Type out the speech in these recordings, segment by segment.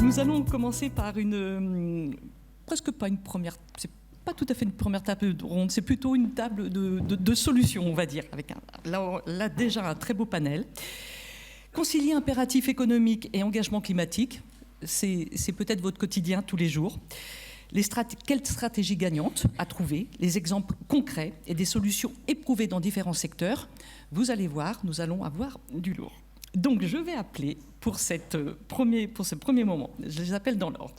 Nous allons commencer par presque pas une première, c'est pas tout à fait une première table ronde, c'est plutôt une table de solutions, on va dire, avec là déjà un très beau panel. Concilier impératif économique et engagement climatique, c'est peut-être votre quotidien tous les jours. Quelles stratégies gagnantes à trouver, les exemples concrets et des solutions éprouvées dans différents secteurs. Vous allez voir, nous allons avoir du lourd. Donc je vais appeler pour ce premier moment, je les appelle dans l'ordre.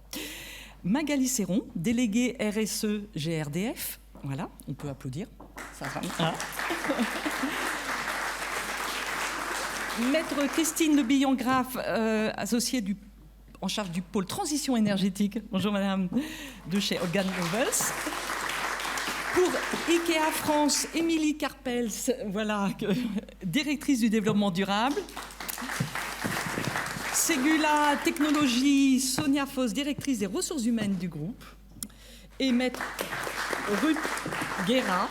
Magali Serron, déléguée RSE GRDF. Voilà, on peut applaudir. Ça va. Ah. Maître Christine Le Billon-Graff, associée en charge du pôle transition énergétique. Bonjour madame, de chez Hogan Lovells. Pour IKEA France, Émilie Carpels, voilà, directrice du développement durable. Ségula Technologies, Sonia Foss, directrice des ressources humaines du groupe. Et maître Ruth Guerra,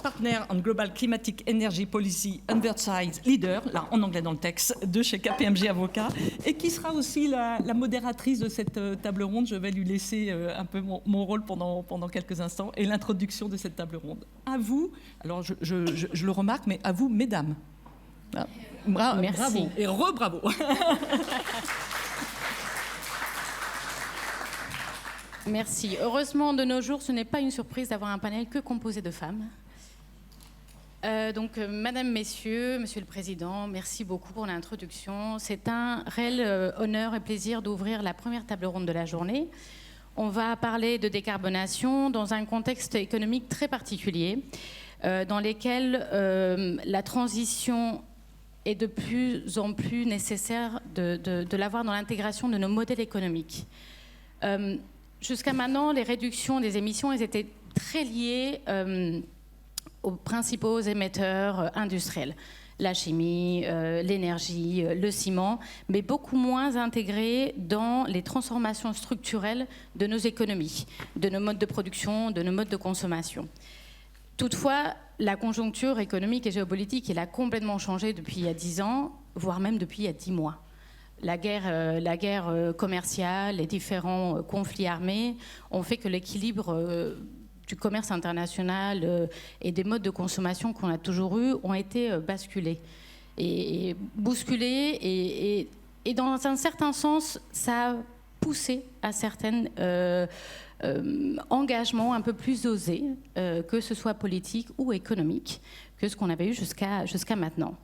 Partner on Global Climatic Energy Policy Oversight Leader, là en anglais dans le texte, de chez KPMG Avocats, et qui sera aussi la modératrice de cette table ronde. Je vais lui laisser un peu mon rôle pendant quelques instants et l'introduction de cette table ronde. À vous, alors je le remarque, mais à vous, mesdames. Ah, merci. Bravo et re-bravo. Merci. Heureusement, de nos jours, ce n'est pas une surprise d'avoir un panel que composé de femmes. Madame, Messieurs, Monsieur le Président, merci beaucoup pour l'introduction. C'est un réel honneur et plaisir d'ouvrir la première table ronde de la journée. On va parler de décarbonation dans un contexte économique très particulier, dans lequel la transition est de plus en plus nécessaire de l'avoir dans l'intégration de nos modèles économiques. Jusqu'à maintenant, les réductions des émissions elles étaient très liées aux principaux émetteurs industriels, la chimie, l'énergie, le ciment, mais beaucoup moins intégrées dans les transformations structurelles de nos économies, de nos modes de production, de nos modes de consommation. Toutefois, la conjoncture économique et géopolitique, elle a complètement changé depuis il y a 10 ans, voire même depuis il y a 10 mois. La guerre commerciale, les différents conflits armés ont fait que l'équilibre du commerce international et des modes de consommation qu'on a toujours eus ont été basculés et bousculés. Et dans un certain sens, ça a poussé à certains engagements un peu plus osés, que ce soit politique ou économique, que ce qu'on avait eu jusqu'à maintenant.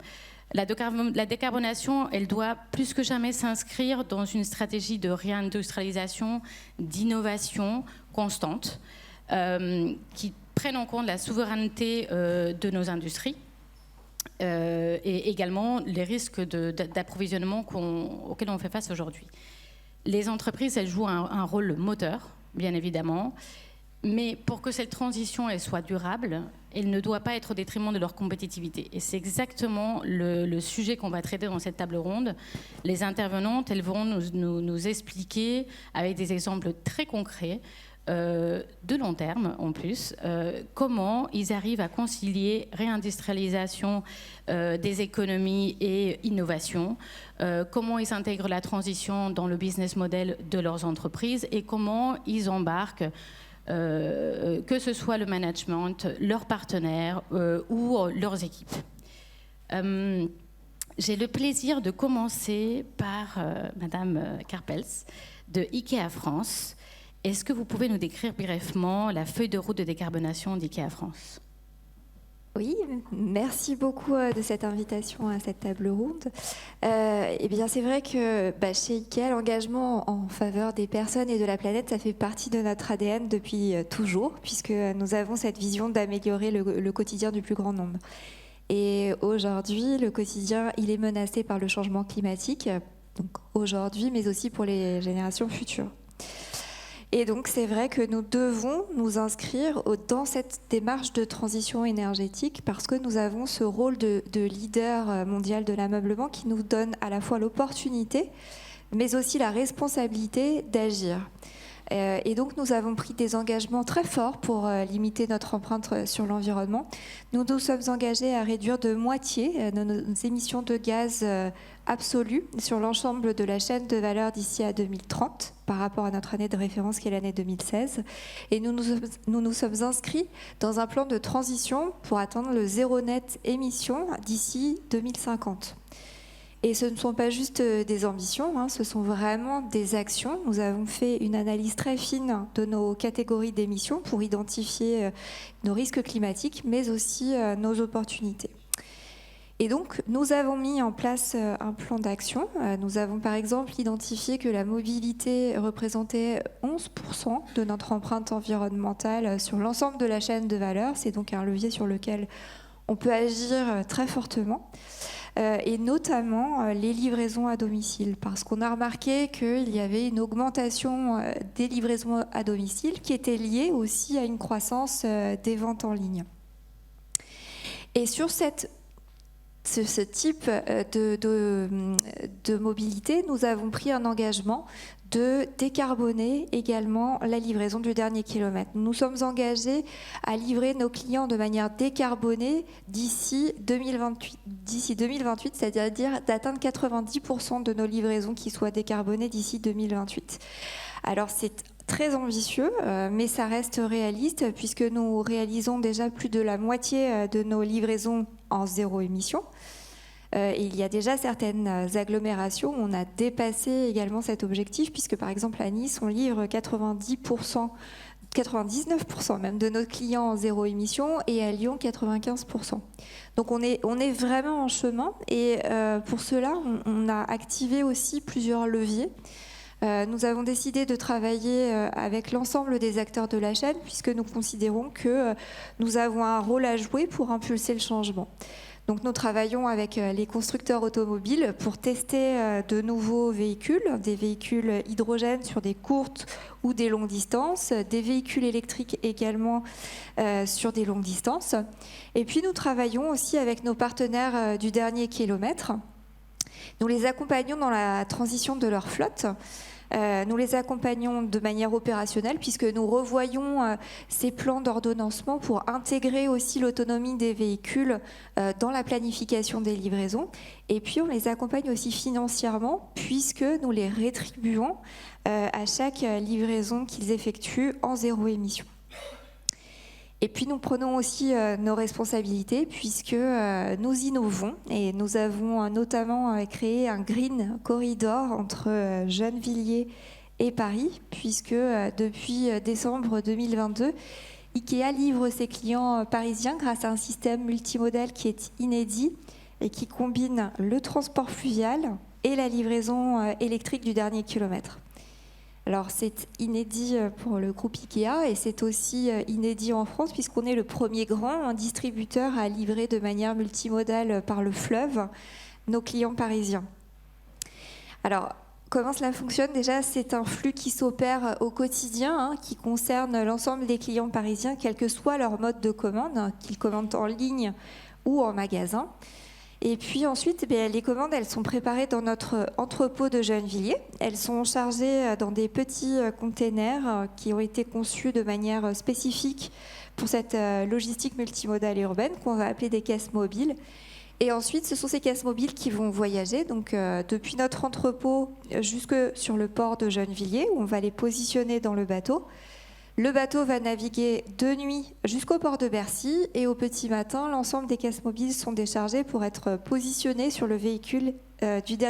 La décarbonation, elle doit plus que jamais s'inscrire dans une stratégie de réindustrialisation, d'innovation constante, qui prennent en compte la souveraineté de nos industries et également les risques d'approvisionnement auxquels on fait face aujourd'hui. Les entreprises, elles jouent un rôle moteur, bien évidemment, mais pour que cette transition elle soit durable, elle ne doit pas être au détriment de leur compétitivité. Et c'est exactement le sujet qu'on va traiter dans cette table ronde. Les intervenantes, elles vont nous expliquer, avec des exemples très concrets, de long terme en plus, comment ils arrivent à concilier réindustrialisation des économies et innovation, comment ils intègrent la transition dans le business model de leurs entreprises et comment ils embarquent que ce soit le management, leurs partenaires ou leurs équipes. J'ai le plaisir de commencer par Madame Carpels de IKEA France. Est-ce que vous pouvez nous décrire brièvement la feuille de route de décarbonation d'IKEA France ? Oui, merci beaucoup de cette invitation à cette table ronde. Eh bien, c'est vrai que chez IKEA, l'engagement en faveur des personnes et de la planète, ça fait partie de notre ADN depuis toujours, puisque nous avons cette vision d'améliorer le quotidien du plus grand nombre. Et aujourd'hui, le quotidien, il est menacé par le changement climatique, donc aujourd'hui, mais aussi pour les générations futures. Et donc, c'est vrai que nous devons nous inscrire dans cette démarche de transition énergétique parce que nous avons ce rôle de leader mondial de l'ameublement qui nous donne à la fois l'opportunité, mais aussi la responsabilité d'agir. Et donc, nous avons pris des engagements très forts pour limiter notre empreinte sur l'environnement. Nous nous sommes engagés à réduire de moitié nos émissions de gaz absolues sur l'ensemble de la chaîne de valeur d'ici à 2030 par rapport à notre année de référence qui est l'année 2016. Et nous nous sommes inscrits dans un plan de transition pour atteindre le zéro net émission d'ici 2050. Et ce ne sont pas juste des ambitions, ce sont vraiment des actions. Nous avons fait une analyse très fine de nos catégories d'émissions pour identifier nos risques climatiques, mais aussi nos opportunités. Et donc, nous avons mis en place un plan d'action. Nous avons par exemple identifié que la mobilité représentait 11% de notre empreinte environnementale sur l'ensemble de la chaîne de valeur. C'est donc un levier sur lequel on peut agir très fortement. Et notamment les livraisons à domicile, parce qu'on a remarqué qu'il y avait une augmentation des livraisons à domicile qui était liée aussi à une croissance des ventes en ligne. Et sur ce type de mobilité, nous avons pris un engagement de décarboner également la livraison du dernier kilomètre. Nous sommes engagés à livrer nos clients de manière décarbonée d'ici 2028, c'est-à-dire d'atteindre 90% de nos livraisons qui soient décarbonées d'ici 2028. Alors c'est très ambitieux, mais ça reste réaliste puisque nous réalisons déjà plus de la moitié de nos livraisons en zéro émission. Et il y a déjà certaines agglomérations où on a dépassé également cet objectif, puisque par exemple à Nice, on livre 99% même de nos clients en zéro émission, et à Lyon 95%. Donc on est vraiment en chemin, et pour cela, on a activé aussi plusieurs leviers. Nous avons décidé de travailler avec l'ensemble des acteurs de la chaîne, puisque nous considérons que nous avons un rôle à jouer pour impulser le changement. Donc nous travaillons avec les constructeurs automobiles pour tester de nouveaux véhicules, des véhicules hydrogène sur des courtes ou des longues distances, des véhicules électriques également sur des longues distances. Et puis nous travaillons aussi avec nos partenaires du dernier kilomètre. Nous les accompagnons dans la transition de leur flotte. Nous les accompagnons de manière opérationnelle puisque nous revoyons ces plans d'ordonnancement pour intégrer aussi l'autonomie des véhicules dans la planification des livraisons. Et puis on les accompagne aussi financièrement puisque nous les rétribuons à chaque livraison qu'ils effectuent en zéro émission. Et puis nous prenons aussi nos responsabilités puisque nous innovons et nous avons notamment créé un Green Corridor entre Gennevilliers et Paris puisque depuis décembre 2022, IKEA livre ses clients parisiens grâce à un système multimodal qui est inédit et qui combine le transport fluvial et la livraison électrique du dernier kilomètre. Alors c'est inédit pour le groupe IKEA et c'est aussi inédit en France puisqu'on est le premier grand distributeur à livrer de manière multimodale par le fleuve nos clients parisiens. Alors comment cela fonctionne? Déjà, c'est un flux qui s'opère au quotidien, qui concerne l'ensemble des clients parisiens, quel que soit leur mode de commande, qu'ils commandent en ligne ou en magasin. Et puis ensuite, les commandes, elles sont préparées dans notre entrepôt de Gennevilliers. Elles sont chargées dans des petits containers qui ont été conçus de manière spécifique pour cette logistique multimodale et urbaine qu'on va appeler des caisses mobiles. Et ensuite, ce sont ces caisses mobiles qui vont voyager donc, depuis notre entrepôt jusque sur le port de Gennevilliers, où on va les positionner dans le bateau. Le bateau va naviguer de nuit jusqu'au port de Bercy et au petit matin, l'ensemble des caisses mobiles sont déchargées pour être positionnées sur le véhicule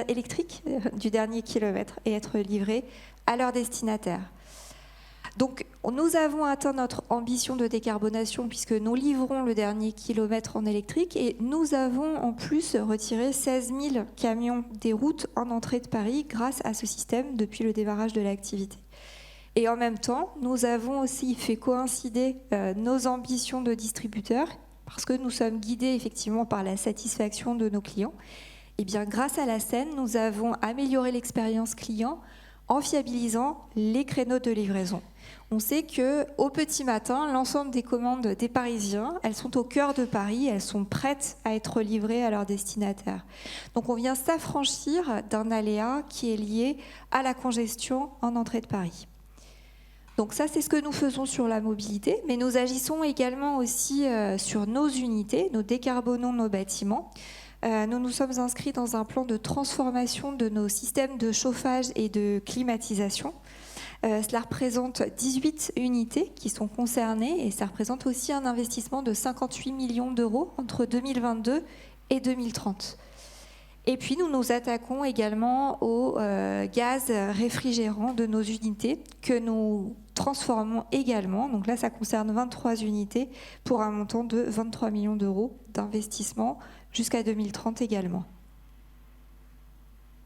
électrique du dernier kilomètre et être livrées à leur destinataire. Donc, nous avons atteint notre ambition de décarbonation puisque nous livrons le dernier kilomètre en électrique et nous avons en plus retiré 16 000 camions des routes en entrée de Paris grâce à ce système depuis le démarrage de l'activité. Et en même temps, nous avons aussi fait coïncider nos ambitions de distributeurs, parce que nous sommes guidés effectivement par la satisfaction de nos clients. Et bien, grâce à la SEN, nous avons amélioré l'expérience client en fiabilisant les créneaux de livraison. On sait qu'au petit matin, l'ensemble des commandes des Parisiens, elles sont au cœur de Paris, elles sont prêtes à être livrées à leur destinataire. Donc on vient s'affranchir d'un aléa qui est lié à la congestion en entrée de Paris. Donc ça, c'est ce que nous faisons sur la mobilité, mais nous agissons également aussi sur nos unités, nous décarbonons nos bâtiments. Nous nous sommes inscrits dans un plan de transformation de nos systèmes de chauffage et de climatisation. Cela représente 18 unités qui sont concernées et ça représente aussi un investissement de 58 millions d'euros entre 2022 et 2030. Et puis nous nous attaquons également au gaz réfrigérant de nos unités que nous transformons également. Donc là, ça concerne 23 unités pour un montant de 23 millions d'euros d'investissement jusqu'à 2030 également.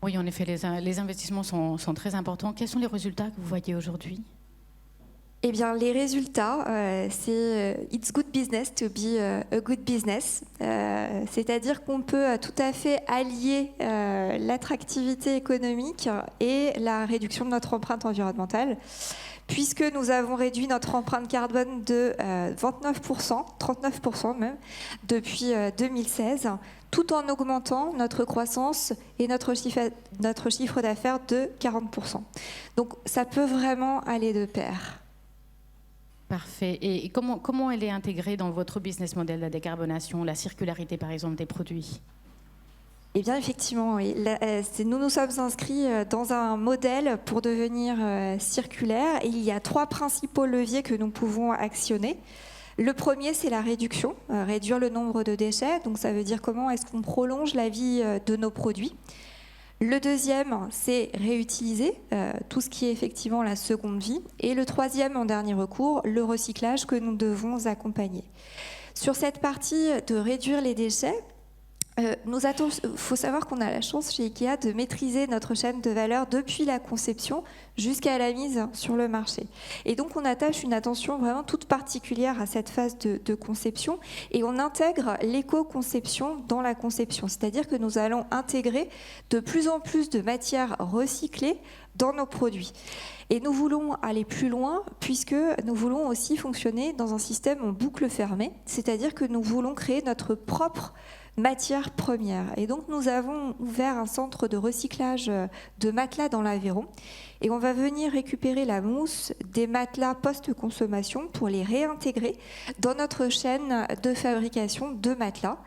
Oui, en effet, les investissements sont très importants. Quels sont les résultats que vous voyez aujourd'hui ? Eh bien, les résultats, c'est it's good business to be a good business. C'est-à-dire qu'on peut tout à fait allier l'attractivité économique et la réduction de notre empreinte environnementale, puisque nous avons réduit notre empreinte carbone de 29%, 39% même, depuis 2016, tout en augmentant notre croissance et notre chiffre d'affaires de 40%. Donc, ça peut vraiment aller de pair. Parfait. Et comment elle est intégrée dans votre business model, la décarbonation, la circularité, par exemple, des produits ? Eh bien, effectivement, oui. Nous nous sommes inscrits dans un modèle pour devenir circulaire. Et il y a 3 principaux leviers que nous pouvons actionner. Le premier, c'est la réduction, réduire le nombre de déchets. Donc, ça veut dire comment est-ce qu'on prolonge la vie de nos produits. Le deuxième, c'est réutiliser tout ce qui est effectivement la seconde vie. Et le troisième, en dernier recours, le recyclage que nous devons accompagner. Sur cette partie de réduire les déchets, il faut savoir qu'on a la chance chez IKEA de maîtriser notre chaîne de valeur depuis la conception jusqu'à la mise sur le marché. Et donc on attache une attention vraiment toute particulière à cette phase de conception et on intègre l'éco-conception dans la conception. C'est-à-dire que nous allons intégrer de plus en plus de matières recyclées dans nos produits. Et nous voulons aller plus loin puisque nous voulons aussi fonctionner dans un système en boucle fermée, c'est-à-dire que nous voulons créer notre propre matière première. Et donc nous avons ouvert un centre de recyclage de matelas dans l'Aveyron et on va venir récupérer la mousse des matelas post-consommation pour les réintégrer dans notre chaîne de fabrication de matelas.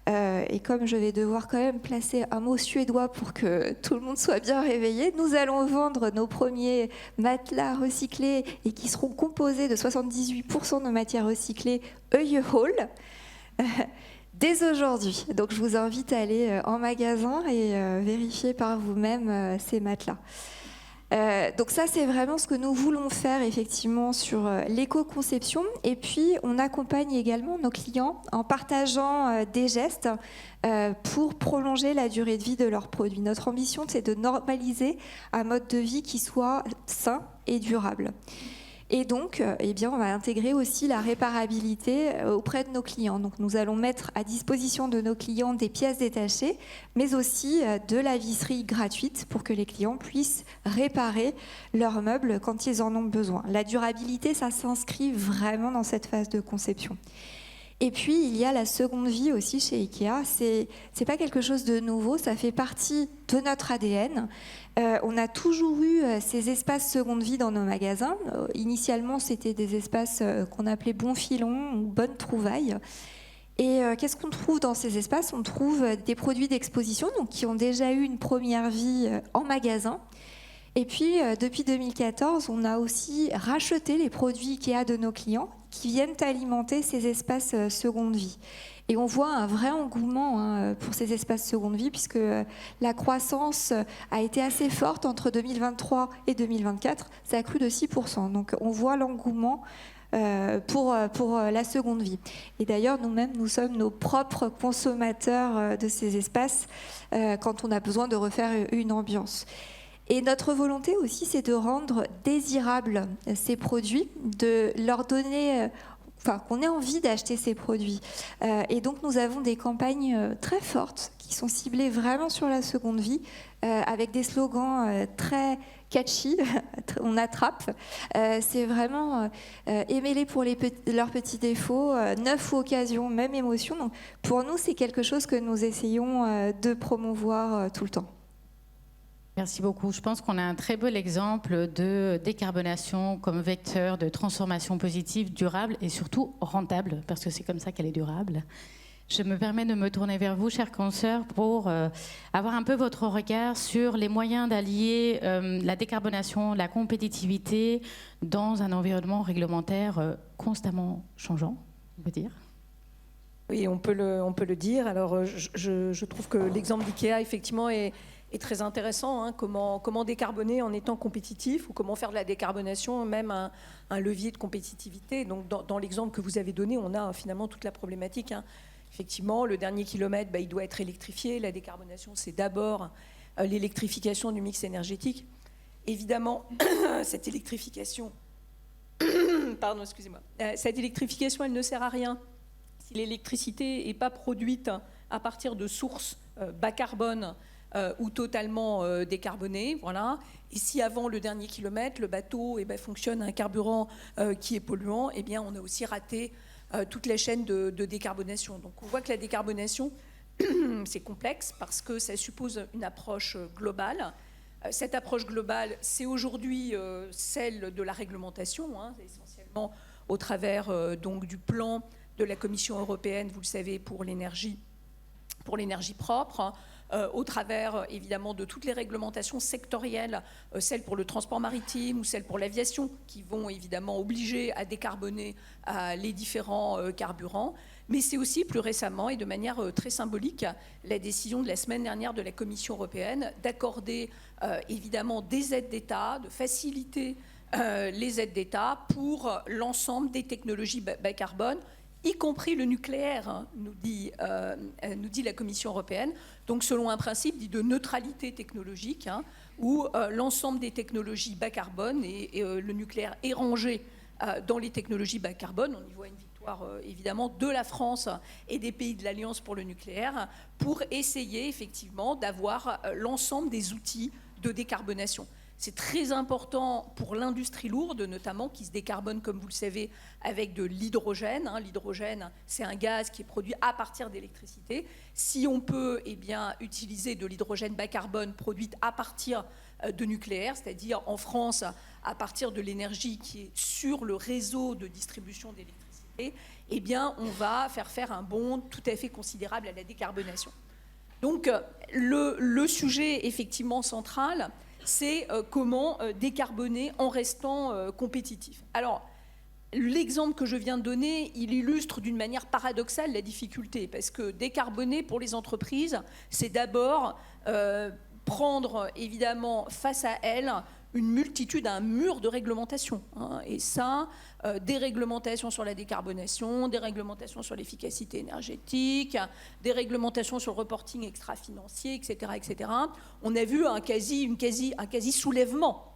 Et comme je vais devoir quand même placer un mot suédois pour que tout le monde soit bien réveillé, nous allons vendre nos premiers matelas recyclés et qui seront composés de 78% de matière recyclée Öyehol dès aujourd'hui. Donc je vous invite à aller en magasin et vérifier par vous-même ces matelas. Donc ça, c'est vraiment ce que nous voulons faire effectivement sur l'éco-conception. Et puis, on accompagne également nos clients en partageant des gestes pour prolonger la durée de vie de leurs produits. Notre ambition, c'est de normaliser un mode de vie qui soit sain et durable. Et donc, eh bien, on va intégrer aussi la réparabilité auprès de nos clients. Donc, nous allons mettre à disposition de nos clients des pièces détachées, mais aussi de la visserie gratuite pour que les clients puissent réparer leurs meubles quand ils en ont besoin. La durabilité, ça s'inscrit vraiment dans cette phase de conception. Et puis, il y a la seconde vie aussi chez IKEA. C'est pas quelque chose de nouveau, ça fait partie de notre ADN. On a toujours eu ces espaces seconde vie dans nos magasins. Initialement, c'était des espaces qu'on appelait bons filons ou bonnes trouvailles. Et qu'est-ce qu'on trouve dans ces espaces ? On trouve des produits d'exposition donc, qui ont déjà eu une première vie en magasin. Et puis, depuis 2014, on a aussi racheté les produits IKEA de nos clients qui viennent alimenter ces espaces seconde vie. Et on voit un vrai engouement pour ces espaces seconde vie puisque la croissance a été assez forte entre 2023 et 2024. Ça a cru de 6%. Donc, on voit l'engouement pour la seconde vie. Et d'ailleurs, nous-mêmes, nous sommes nos propres consommateurs de ces espaces quand on a besoin de refaire une ambiance. Et notre volonté aussi, c'est de rendre désirables ces produits, de leur donner, qu'on ait envie d'acheter ces produits. Et donc, nous avons des campagnes très fortes qui sont ciblées vraiment sur la seconde vie, avec des slogans très catchy, on attrape. C'est vraiment aimez-les pour leurs petits défauts, neuf ou occasion, même émotion. Donc, pour nous, c'est quelque chose que nous essayons de promouvoir tout le temps. Merci beaucoup. Je pense qu'on a un très bel exemple de décarbonation comme vecteur de transformation positive, durable et surtout rentable, parce que c'est comme ça qu'elle est durable. Je me permets de me tourner vers vous, chers consoeurs, pour avoir un peu votre regard sur les moyens d'allier la décarbonation, la compétitivité dans un environnement réglementaire constamment changeant, on peut dire. Oui, on peut le dire. Alors, je trouve que l'exemple d'IKEA, effectivement, est très intéressant. Hein. Comment décarboner en étant compétitif, ou comment faire de la décarbonation même un levier de compétitivité. Donc, dans l'exemple que vous avez donné, on a finalement toute la problématique. Hein. Effectivement, le dernier kilomètre, il doit être électrifié. La décarbonation, c'est d'abord l'électrification du mix énergétique. Évidemment, cette électrification, cette électrification, elle ne sert à rien si l'électricité n'est pas produite à partir de sources bas carbone ou totalement décarbonées. Voilà. Et si avant le dernier kilomètre, le bateau fonctionne à un carburant qui est polluant, on a aussi raté toute la chaîne de décarbonation. Donc on voit que la décarbonation, c'est complexe parce que ça suppose une approche globale. Cette approche globale, c'est aujourd'hui celle de la réglementation, hein, essentiellement au travers donc du plan de la Commission européenne, vous le savez, pour l'énergie propre, au travers évidemment de toutes les réglementations sectorielles, celles pour le transport maritime ou celles pour l'aviation, qui vont évidemment obliger à décarboner les différents carburants. Mais c'est aussi plus récemment et de manière très symbolique la décision de la semaine dernière de la Commission européenne d'accorder évidemment des aides d'État, de faciliter les aides d'État pour l'ensemble des technologies bas carbone, y compris le nucléaire, hein, nous dit la Commission européenne. Donc selon un principe dit de neutralité technologique, hein, où l'ensemble des technologies bas carbone et le nucléaire est rangé dans les technologies bas carbone. On y voit une victoire évidemment de la France et des pays de l'Alliance pour le nucléaire pour essayer effectivement d'avoir l'ensemble des outils de décarbonation. C'est très important pour l'industrie lourde, notamment, qui se décarbone, comme vous le savez, avec de l'hydrogène. L'hydrogène, c'est un gaz qui est produit à partir d'électricité. Si on peut utiliser de l'hydrogène bas carbone produite à partir de nucléaire, c'est-à-dire en France, à partir de l'énergie qui est sur le réseau de distribution d'électricité, on va faire un bond tout à fait considérable à la décarbonation. Donc, le sujet effectivement central, c'est comment décarboner en restant compétitif. Alors, l'exemple que je viens de donner, il illustre d'une manière paradoxale la difficulté, parce que décarboner pour les entreprises, c'est d'abord prendre évidemment face à elles une multitude, un mur de réglementation. Hein, et ça, des réglementations sur la décarbonation, des réglementations sur l'efficacité énergétique, des réglementations sur le reporting extra-financier, etc., etc. On a vu un quasi soulèvement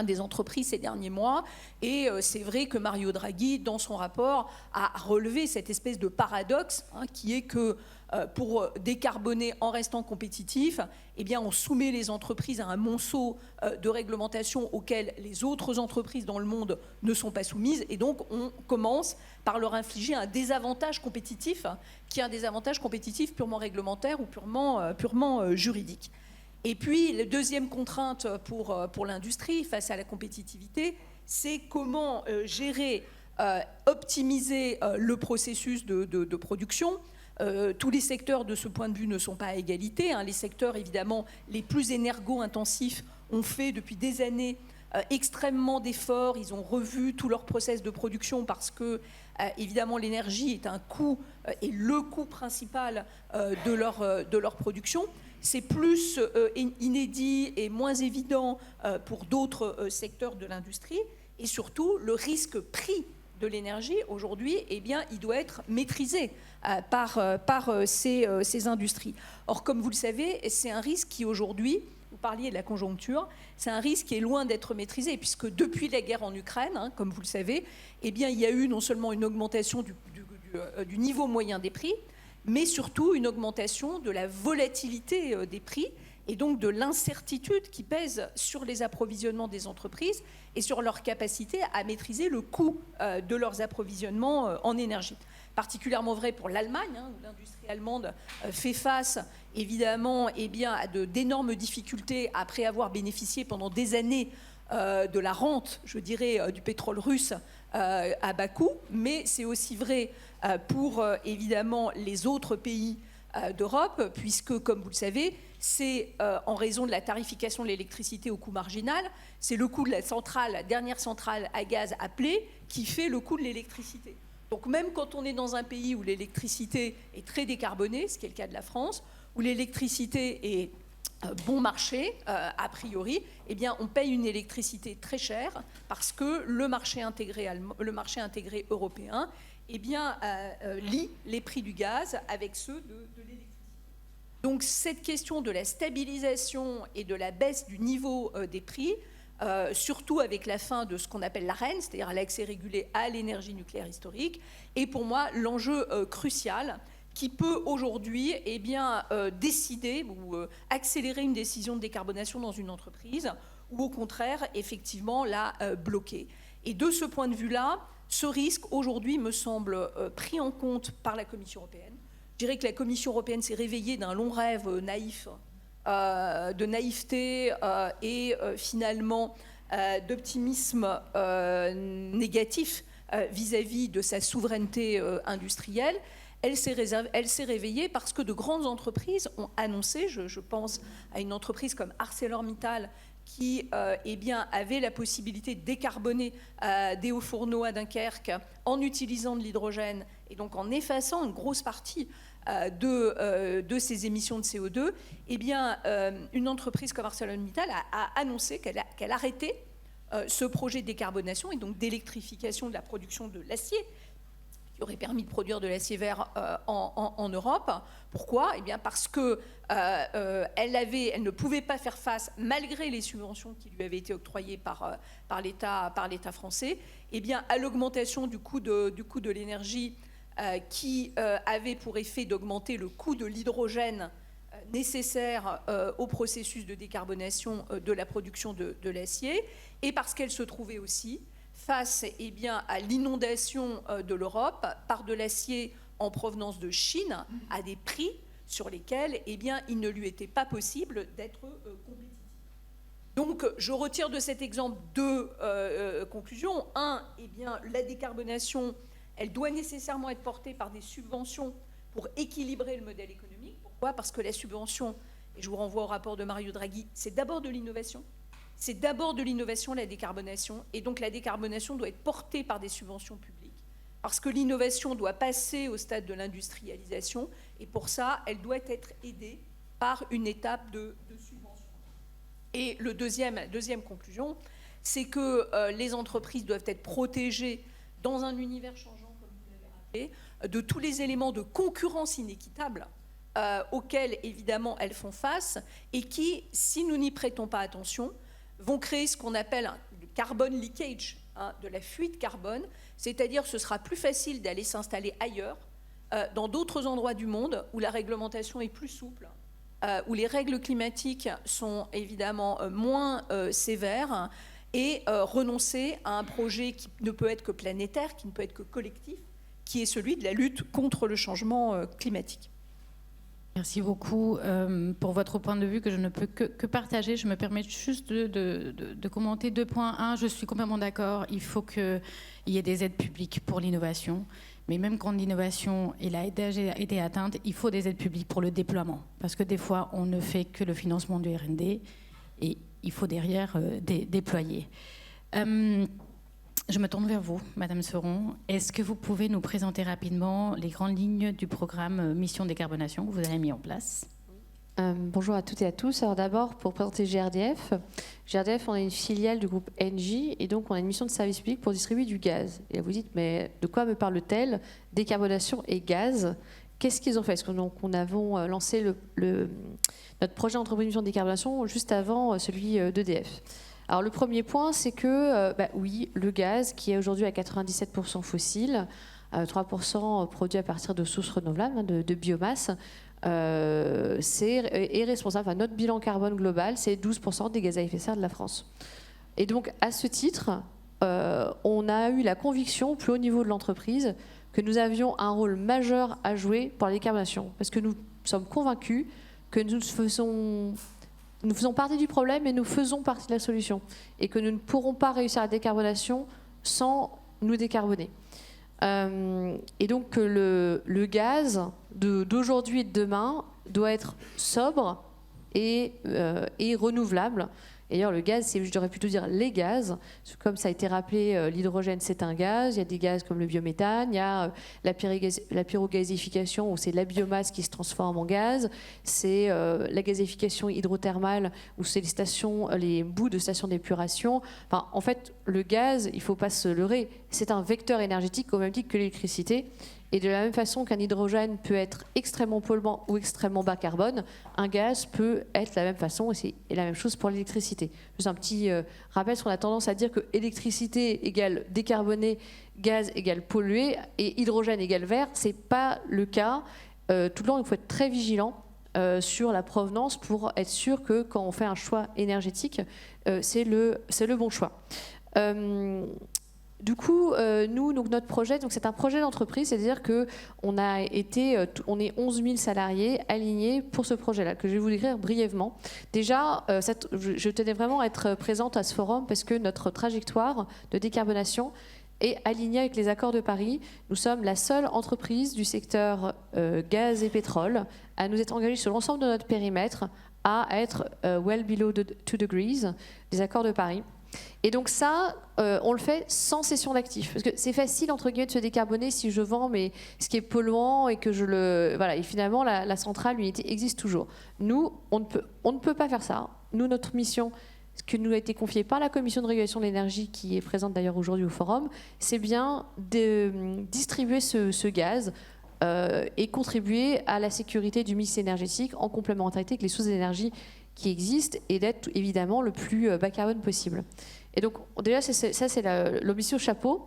des entreprises ces derniers mois. Et c'est vrai que Mario Draghi, dans son rapport, a relevé cette espèce de paradoxe qui est que pour décarboner en restant compétitif, on soumet les entreprises à un monceau de réglementation auxquelles les autres entreprises dans le monde ne sont pas soumises. Et donc, on commence par leur infliger un désavantage compétitif, qui est un désavantage compétitif purement réglementaire ou purement juridique. Et puis, la deuxième contrainte pour l'industrie face à la compétitivité, c'est comment gérer, optimiser le processus de production. Tous les secteurs, de ce point de vue, ne sont pas à égalité. Les secteurs, évidemment, les plus énergo-intensifs ont fait depuis des années extrêmement d'efforts. Ils ont revu tout leur process de production parce que, évidemment, l'énergie est un coût et le coût principal de leur production. C'est plus inédit et moins évident pour d'autres secteurs de l'industrie. Et surtout, le risque prix de l'énergie, aujourd'hui, il doit être maîtrisé par ces industries. Or, comme vous le savez, c'est un risque qui, aujourd'hui, vous parliez de la conjoncture, c'est un risque qui est loin d'être maîtrisé, puisque depuis la guerre en Ukraine, comme vous le savez, il y a eu non seulement une augmentation du niveau moyen des prix, mais surtout une augmentation de la volatilité des prix. et donc de l'incertitude qui pèse sur les approvisionnements des entreprises et sur leur capacité à maîtriser le coût de leurs approvisionnements en énergie. Particulièrement vrai pour l'Allemagne, où l'industrie allemande fait face évidemment à d'énormes difficultés après avoir bénéficié pendant des années de la rente, je dirais, du pétrole russe à bas coût, mais c'est aussi vrai pour évidemment les autres pays d'Europe, puisque, comme vous le savez, c'est en raison de la tarification de l'électricité au coût marginal, c'est le coût de la dernière centrale à gaz appelée, qui fait le coût de l'électricité. Donc même quand on est dans un pays où l'électricité est très décarbonée, ce qui est le cas de la France, où l'électricité est bon marché, a priori, eh bien, on paye une électricité très chère parce que le marché intégré européen lie les prix du gaz avec ceux de l'électricité. Donc cette question de la stabilisation et de la baisse du niveau des prix, surtout avec la fin de ce qu'on appelle l'ARENH, c'est-à-dire l'accès régulé à l'énergie nucléaire historique, est pour moi l'enjeu crucial qui peut aujourd'hui décider ou accélérer une décision de décarbonation dans une entreprise ou au contraire, effectivement, la bloquer. Et de ce point de vue-là, ce risque, aujourd'hui, me semble pris en compte par la Commission européenne. Je dirais que la Commission européenne s'est réveillée d'un long rêve naïf, de naïveté et finalement d'optimisme négatif vis-à-vis de sa souveraineté industrielle. Elle s'est réveillée parce que de grandes entreprises ont annoncé, je pense à une entreprise comme ArcelorMittal qui avait la possibilité de décarboner des hauts fourneaux à Dunkerque en utilisant de l'hydrogène et donc en effaçant une grosse partie de ces émissions de CO2, une entreprise comme ArcelorMittal a annoncé qu'elle arrêtait ce projet de décarbonation et donc d'électrification de la production de l'acier qui aurait permis de produire de l'acier vert en Europe. Pourquoi ? Parce qu'elle ne pouvait pas faire face, malgré les subventions qui lui avaient été octroyées par l'État français, à l'augmentation du coût de l'énergie qui avait pour effet d'augmenter le coût de l'hydrogène nécessaire au processus de décarbonation de la production de l'acier, et parce qu'elle se trouvait aussi face à l'inondation de l'Europe par de l'acier en provenance de Chine à des prix sur lesquels il ne lui était pas possible d'être compétitif. Donc je retire de cet exemple deux conclusions. Un, la décarbonation, elle doit nécessairement être portée par des subventions pour équilibrer le modèle économique. Pourquoi ? Parce que la subvention, et je vous renvoie au rapport de Mario Draghi, c'est d'abord de l'innovation. C'est d'abord de l'innovation, la décarbonation, et donc la décarbonation doit être portée par des subventions publiques, parce que l'innovation doit passer au stade de l'industrialisation, et pour ça, elle doit être aidée par une étape de subvention. Et la deuxième conclusion, c'est que les entreprises doivent être protégées dans un univers changeant, comme vous l'avez rappelé, de tous les éléments de concurrence inéquitable auxquels, évidemment, elles font face, et qui, si nous n'y prêtons pas attention, vont créer ce qu'on appelle le carbon leakage, de la fuite carbone, c'est-à-dire ce sera plus facile d'aller s'installer ailleurs, dans d'autres endroits du monde où la réglementation est plus souple, où les règles climatiques sont évidemment moins sévères, et renoncer à un projet qui ne peut être que planétaire, qui ne peut être que collectif, qui est celui de la lutte contre le changement climatique. Merci beaucoup pour votre point de vue que je ne peux que partager. Je me permets juste de commenter 2 points. 1, je suis complètement d'accord, il faut qu'il y ait des aides publiques pour l'innovation. Mais même quand l'innovation et l'aide a été atteinte, il faut des aides publiques pour le déploiement. Parce que des fois, on ne fait que le financement du R&D et il faut derrière déployer. Je me tourne vers vous, Madame Seron. Est-ce que vous pouvez nous présenter rapidement les grandes lignes du programme Mission Décarbonation que vous avez mis en place ? Bonjour à toutes et à tous. Alors d'abord, pour présenter GRDF. GRDF, on est une filiale du groupe Engie et donc on a une mission de service public pour distribuer du gaz. Et là, vous dites, mais de quoi me parle-t-elle ? Décarbonation et gaz. Qu'est-ce qu'ils ont fait ? Parce que donc, on avons lancé notre projet d'entreprise mission de décarbonation juste avant celui d'EDF. Alors le premier point, c'est que, oui, le gaz, qui est aujourd'hui à 97% fossile, 3% produits à partir de sources renouvelables, de biomasse, est responsable, notre bilan carbone global, c'est 12% des gaz à effet de serre de la France. Et donc, à ce titre, on a eu la conviction, au plus haut niveau de l'entreprise, que nous avions un rôle majeur à jouer pour la décarbonation. Parce que nous sommes convaincus que nous faisons partie du problème et nous faisons partie de la solution. Et que nous ne pourrons pas réussir la décarbonation sans nous décarboner. Et donc le gaz d'aujourd'hui et de demain doit être sobre et renouvelable. Et d'ailleurs, le gaz, je devrais plutôt dire les gaz. Comme ça a été rappelé, l'hydrogène, c'est un gaz. Il y a des gaz comme le biométhane. Il y a la pyrogasification, où c'est la biomasse qui se transforme en gaz. C'est la gazéification hydrothermale, où c'est les bouts de stations d'épuration. Enfin, en fait, le gaz, il ne faut pas se leurrer, c'est un vecteur énergétique au même titre que l'électricité. Et de la même façon qu'un hydrogène peut être extrêmement polluant ou extrêmement bas carbone, un gaz peut être de la même façon, et c'est la même chose pour l'électricité. Juste un petit rappel, parce qu'on a tendance à dire que électricité égale décarboné, gaz égale pollué, et hydrogène égale vert. Ce n'est pas le cas. Tout le temps, il faut être très vigilant sur la provenance pour être sûr que quand on fait un choix énergétique, c'est le bon choix. Du coup, donc notre projet, c'est un projet d'entreprise, c'est-à-dire qu'on est 11 000 salariés alignés pour ce projet-là, que je vais vous décrire brièvement. Déjà, je tenais vraiment à être présente à ce forum parce que notre trajectoire de décarbonation est alignée avec les accords de Paris. Nous sommes la seule entreprise du secteur gaz et pétrole à nous être engagés sur l'ensemble de notre périmètre à être well below 2 degrés des accords de Paris. Et donc ça, on le fait sans cession d'actifs. Parce que c'est facile, entre guillemets, de se décarboner si je vends ce qui est polluant et que je le... Voilà, et finalement, la centrale, l'unité existe toujours. Nous, on ne peut pas faire ça. Nous, notre mission, ce qui nous a été confié par la Commission de régulation de l'énergie, qui est présente d'ailleurs aujourd'hui au forum, c'est bien de distribuer ce gaz et contribuer à la sécurité du mix énergétique en complémentarité avec les sources d'énergie qui existent et d'être évidemment le plus bas carbone possible. Et donc déjà ça c'est l'ambition chapeau.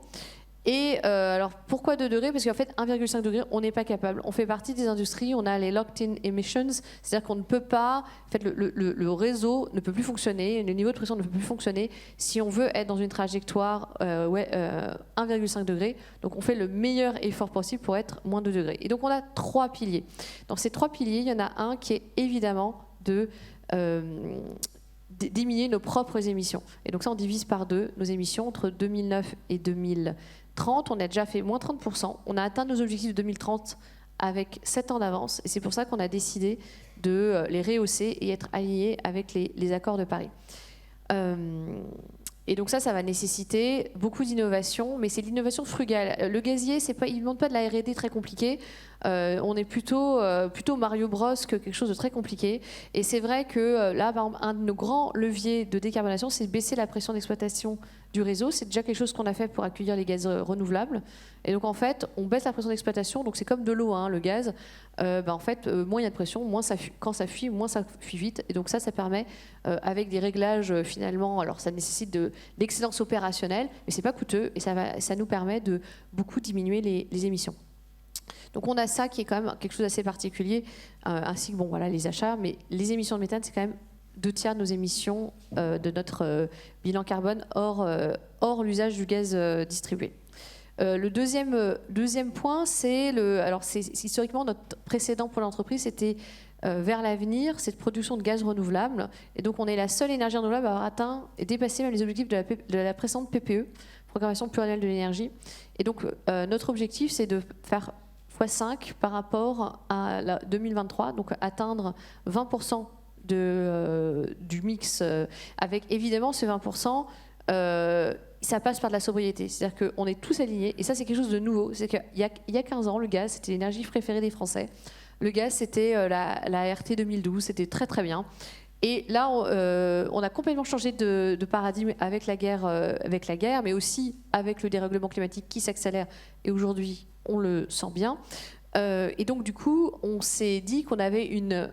Et alors pourquoi 2 degrés? Parce qu'en fait 1,5 degré on n'est pas capable. On fait partie des industries, on a les locked-in emissions, c'est-à-dire qu'on ne peut pas, en fait le réseau ne peut plus fonctionner, le niveau de pression ne peut plus fonctionner si on veut être dans une trajectoire 1,5 degré. Donc on fait le meilleur effort possible pour être moins 2 degrés. Et donc on a 3 piliers. Dans ces 3 piliers, il y en a un qui est évidemment diminuer nos propres émissions. Et donc ça, on divise par 2 nos émissions entre 2009 et 2030. On a déjà fait moins 30%. On a atteint nos objectifs de 2030 avec 7 ans d'avance. Et c'est pour ça qu'on a décidé de les rehausser et être alignés avec les accords de Paris. Et donc ça va nécessiter beaucoup d'innovation, mais c'est l'innovation frugale. Le gazier, il ne demande pas de la R&D très compliquée. On est plutôt Mario Bros que quelque chose de très compliqué. Et c'est vrai que là, par exemple, un de nos grands leviers de décarbonation, c'est de baisser la pression d'exploitation du réseau. C'est déjà quelque chose qu'on a fait pour accueillir les gaz renouvelables. Et donc en fait, on baisse la pression d'exploitation. Donc c'est comme de l'eau, le gaz. En fait, moins il y a de pression, quand ça fuit, moins ça fuit vite. Et donc ça permet, avec des réglages finalement, alors ça nécessite de l'excellence opérationnelle, mais c'est pas coûteux et ça nous permet de beaucoup diminuer les émissions. Donc on a ça qui est quand même quelque chose d'assez particulier, ainsi que les achats, mais les émissions de méthane, c'est quand même 2/3 de nos émissions de notre bilan carbone hors l'usage du gaz distribué. Le deuxième point, c'est historiquement notre précédent pour l'entreprise, c'était vers l'avenir, cette production de gaz renouvelable. Et donc on est la seule énergie renouvelable à avoir atteint et dépassé même les objectifs de la précédente PPE, Programmation pluriannuelle de l'énergie. Et donc notre objectif, c'est de faire x5 par rapport à 2023, donc atteindre 20% du mix, avec évidemment ce 20%, ça passe par de la sobriété. C'est-à-dire qu'on est tous alignés, et ça c'est quelque chose de nouveau. C'est qu'il y a 15 ans, le gaz, c'était l'énergie préférée des Français. Le gaz, c'était la RT 2012, c'était très très bien. Et là, on a complètement changé de paradigme avec la guerre, mais aussi avec le dérèglement climatique qui s'accélère. Et aujourd'hui, on le sent bien. Et donc, du coup, on s'est dit qu'on avait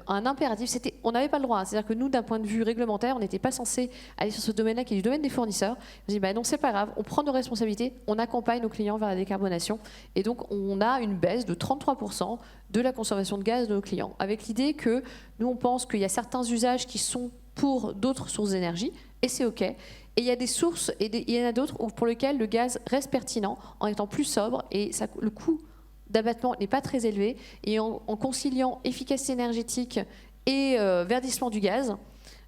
un impératif. On n'avait pas le droit. C'est-à-dire que nous, d'un point de vue réglementaire, on n'était pas censé aller sur ce domaine-là, qui est du domaine des fournisseurs. On s'est dit, non, c'est pas grave, on prend nos responsabilités, on accompagne nos clients vers la décarbonation. Et donc, on a une baisse de 33% de la consommation de gaz de nos clients. Avec l'idée que nous, on pense qu'il y a certains usages qui sont pour d'autres sources d'énergie, et c'est OK. Et il y a des sources, et il y en a d'autres pour lesquelles le gaz reste pertinent en étant plus sobre, et le coût d'abattement n'est pas très élevé, et en conciliant efficacité énergétique et verdissement du gaz,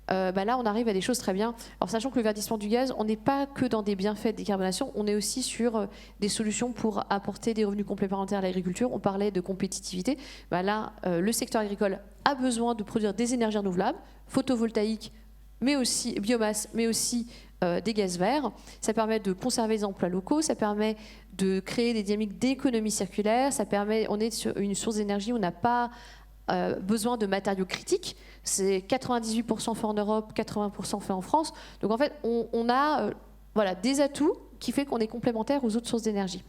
là on arrive à des choses très bien. Alors sachant que le verdissement du gaz, on n'est pas que dans des bienfaits de décarbonation, on est aussi sur des solutions pour apporter des revenus complémentaires à l'agriculture. On parlait de compétitivité, là le secteur agricole a besoin de produire des énergies renouvelables, photovoltaïques, mais aussi biomasse, mais aussi des gaz verts. Ça permet de conserver les emplois locaux, ça permet de créer des dynamiques d'économie circulaire, on est sur une source d'énergie où on n'a pas besoin de matériaux critiques. C'est 98% fait en Europe, 80% fait en France. Donc en fait, on a des atouts qui fait qu'on est complémentaire aux autres sources d'énergie.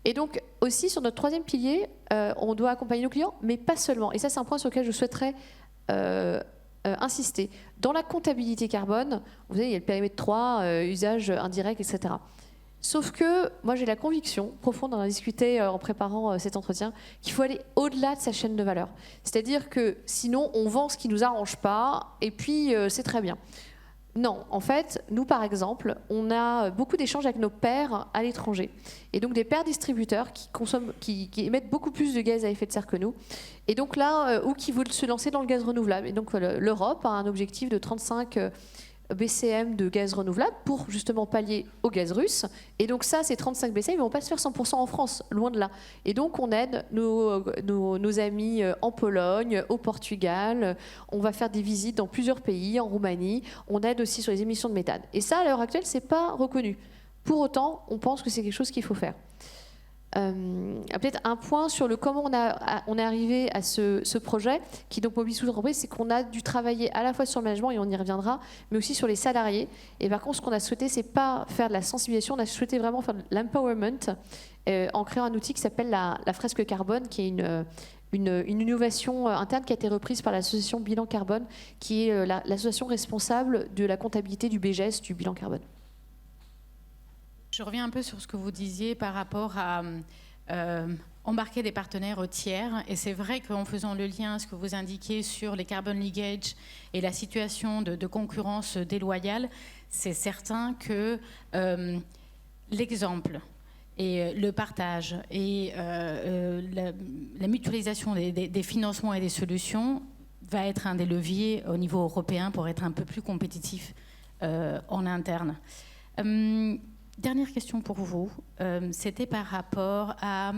Et donc aussi sur notre troisième pilier, on doit accompagner nos clients, mais pas seulement. Et ça, c'est un point sur lequel je souhaiterais insister. Dans la comptabilité carbone, vous savez, il y a le périmètre 3, usage indirect, etc. Sauf que moi, j'ai la conviction profonde, on en a discuté en préparant cet entretien, qu'il faut aller au-delà de sa chaîne de valeur. C'est-à-dire que sinon, on vend ce qui ne nous arrange pas, et puis c'est très bien. Non, en fait, nous, par exemple, on a beaucoup d'échanges avec nos pairs à l'étranger. Et donc des pairs distributeurs qui émettent beaucoup plus de gaz à effet de serre que nous. Et donc là, ou qui veulent se lancer dans le gaz renouvelable. Et donc l'Europe a un objectif de 35 BCM de gaz renouvelable pour justement pallier au gaz russe. Et donc ça, ces 35 BCM, ils ne vont pas se faire 100% en France, loin de là. Et donc on aide nos amis en Pologne, au Portugal, on va faire des visites dans plusieurs pays, en Roumanie, on aide aussi sur les émissions de méthane. Et ça, à l'heure actuelle, ce n'est pas reconnu. Pour autant, on pense que c'est quelque chose qu'il faut faire. Peut-être un point sur comment on est arrivé à ce projet qui donc mobilise toute l'entreprise, c'est qu'on a dû travailler à la fois sur le management, et on y reviendra, mais aussi sur les salariés. Et par contre, ce qu'on a souhaité, c'est pas faire de la sensibilisation, on a souhaité vraiment faire de l'empowerment en créant un outil qui s'appelle la fresque carbone, qui est une innovation interne qui a été reprise par l'association Bilan Carbone, qui est l'association responsable de la comptabilité du BGS, du bilan carbone. Je reviens un peu sur ce que vous disiez par rapport à embarquer des partenaires tiers. Et c'est vrai qu'en faisant le lien, ce que vous indiquiez sur les carbon leakage et la situation de concurrence déloyale, c'est certain que l'exemple et le partage et la mutualisation des financements et des solutions va être un des leviers au niveau européen pour être un peu plus compétitif en interne. Dernière question pour vous, c'était par rapport à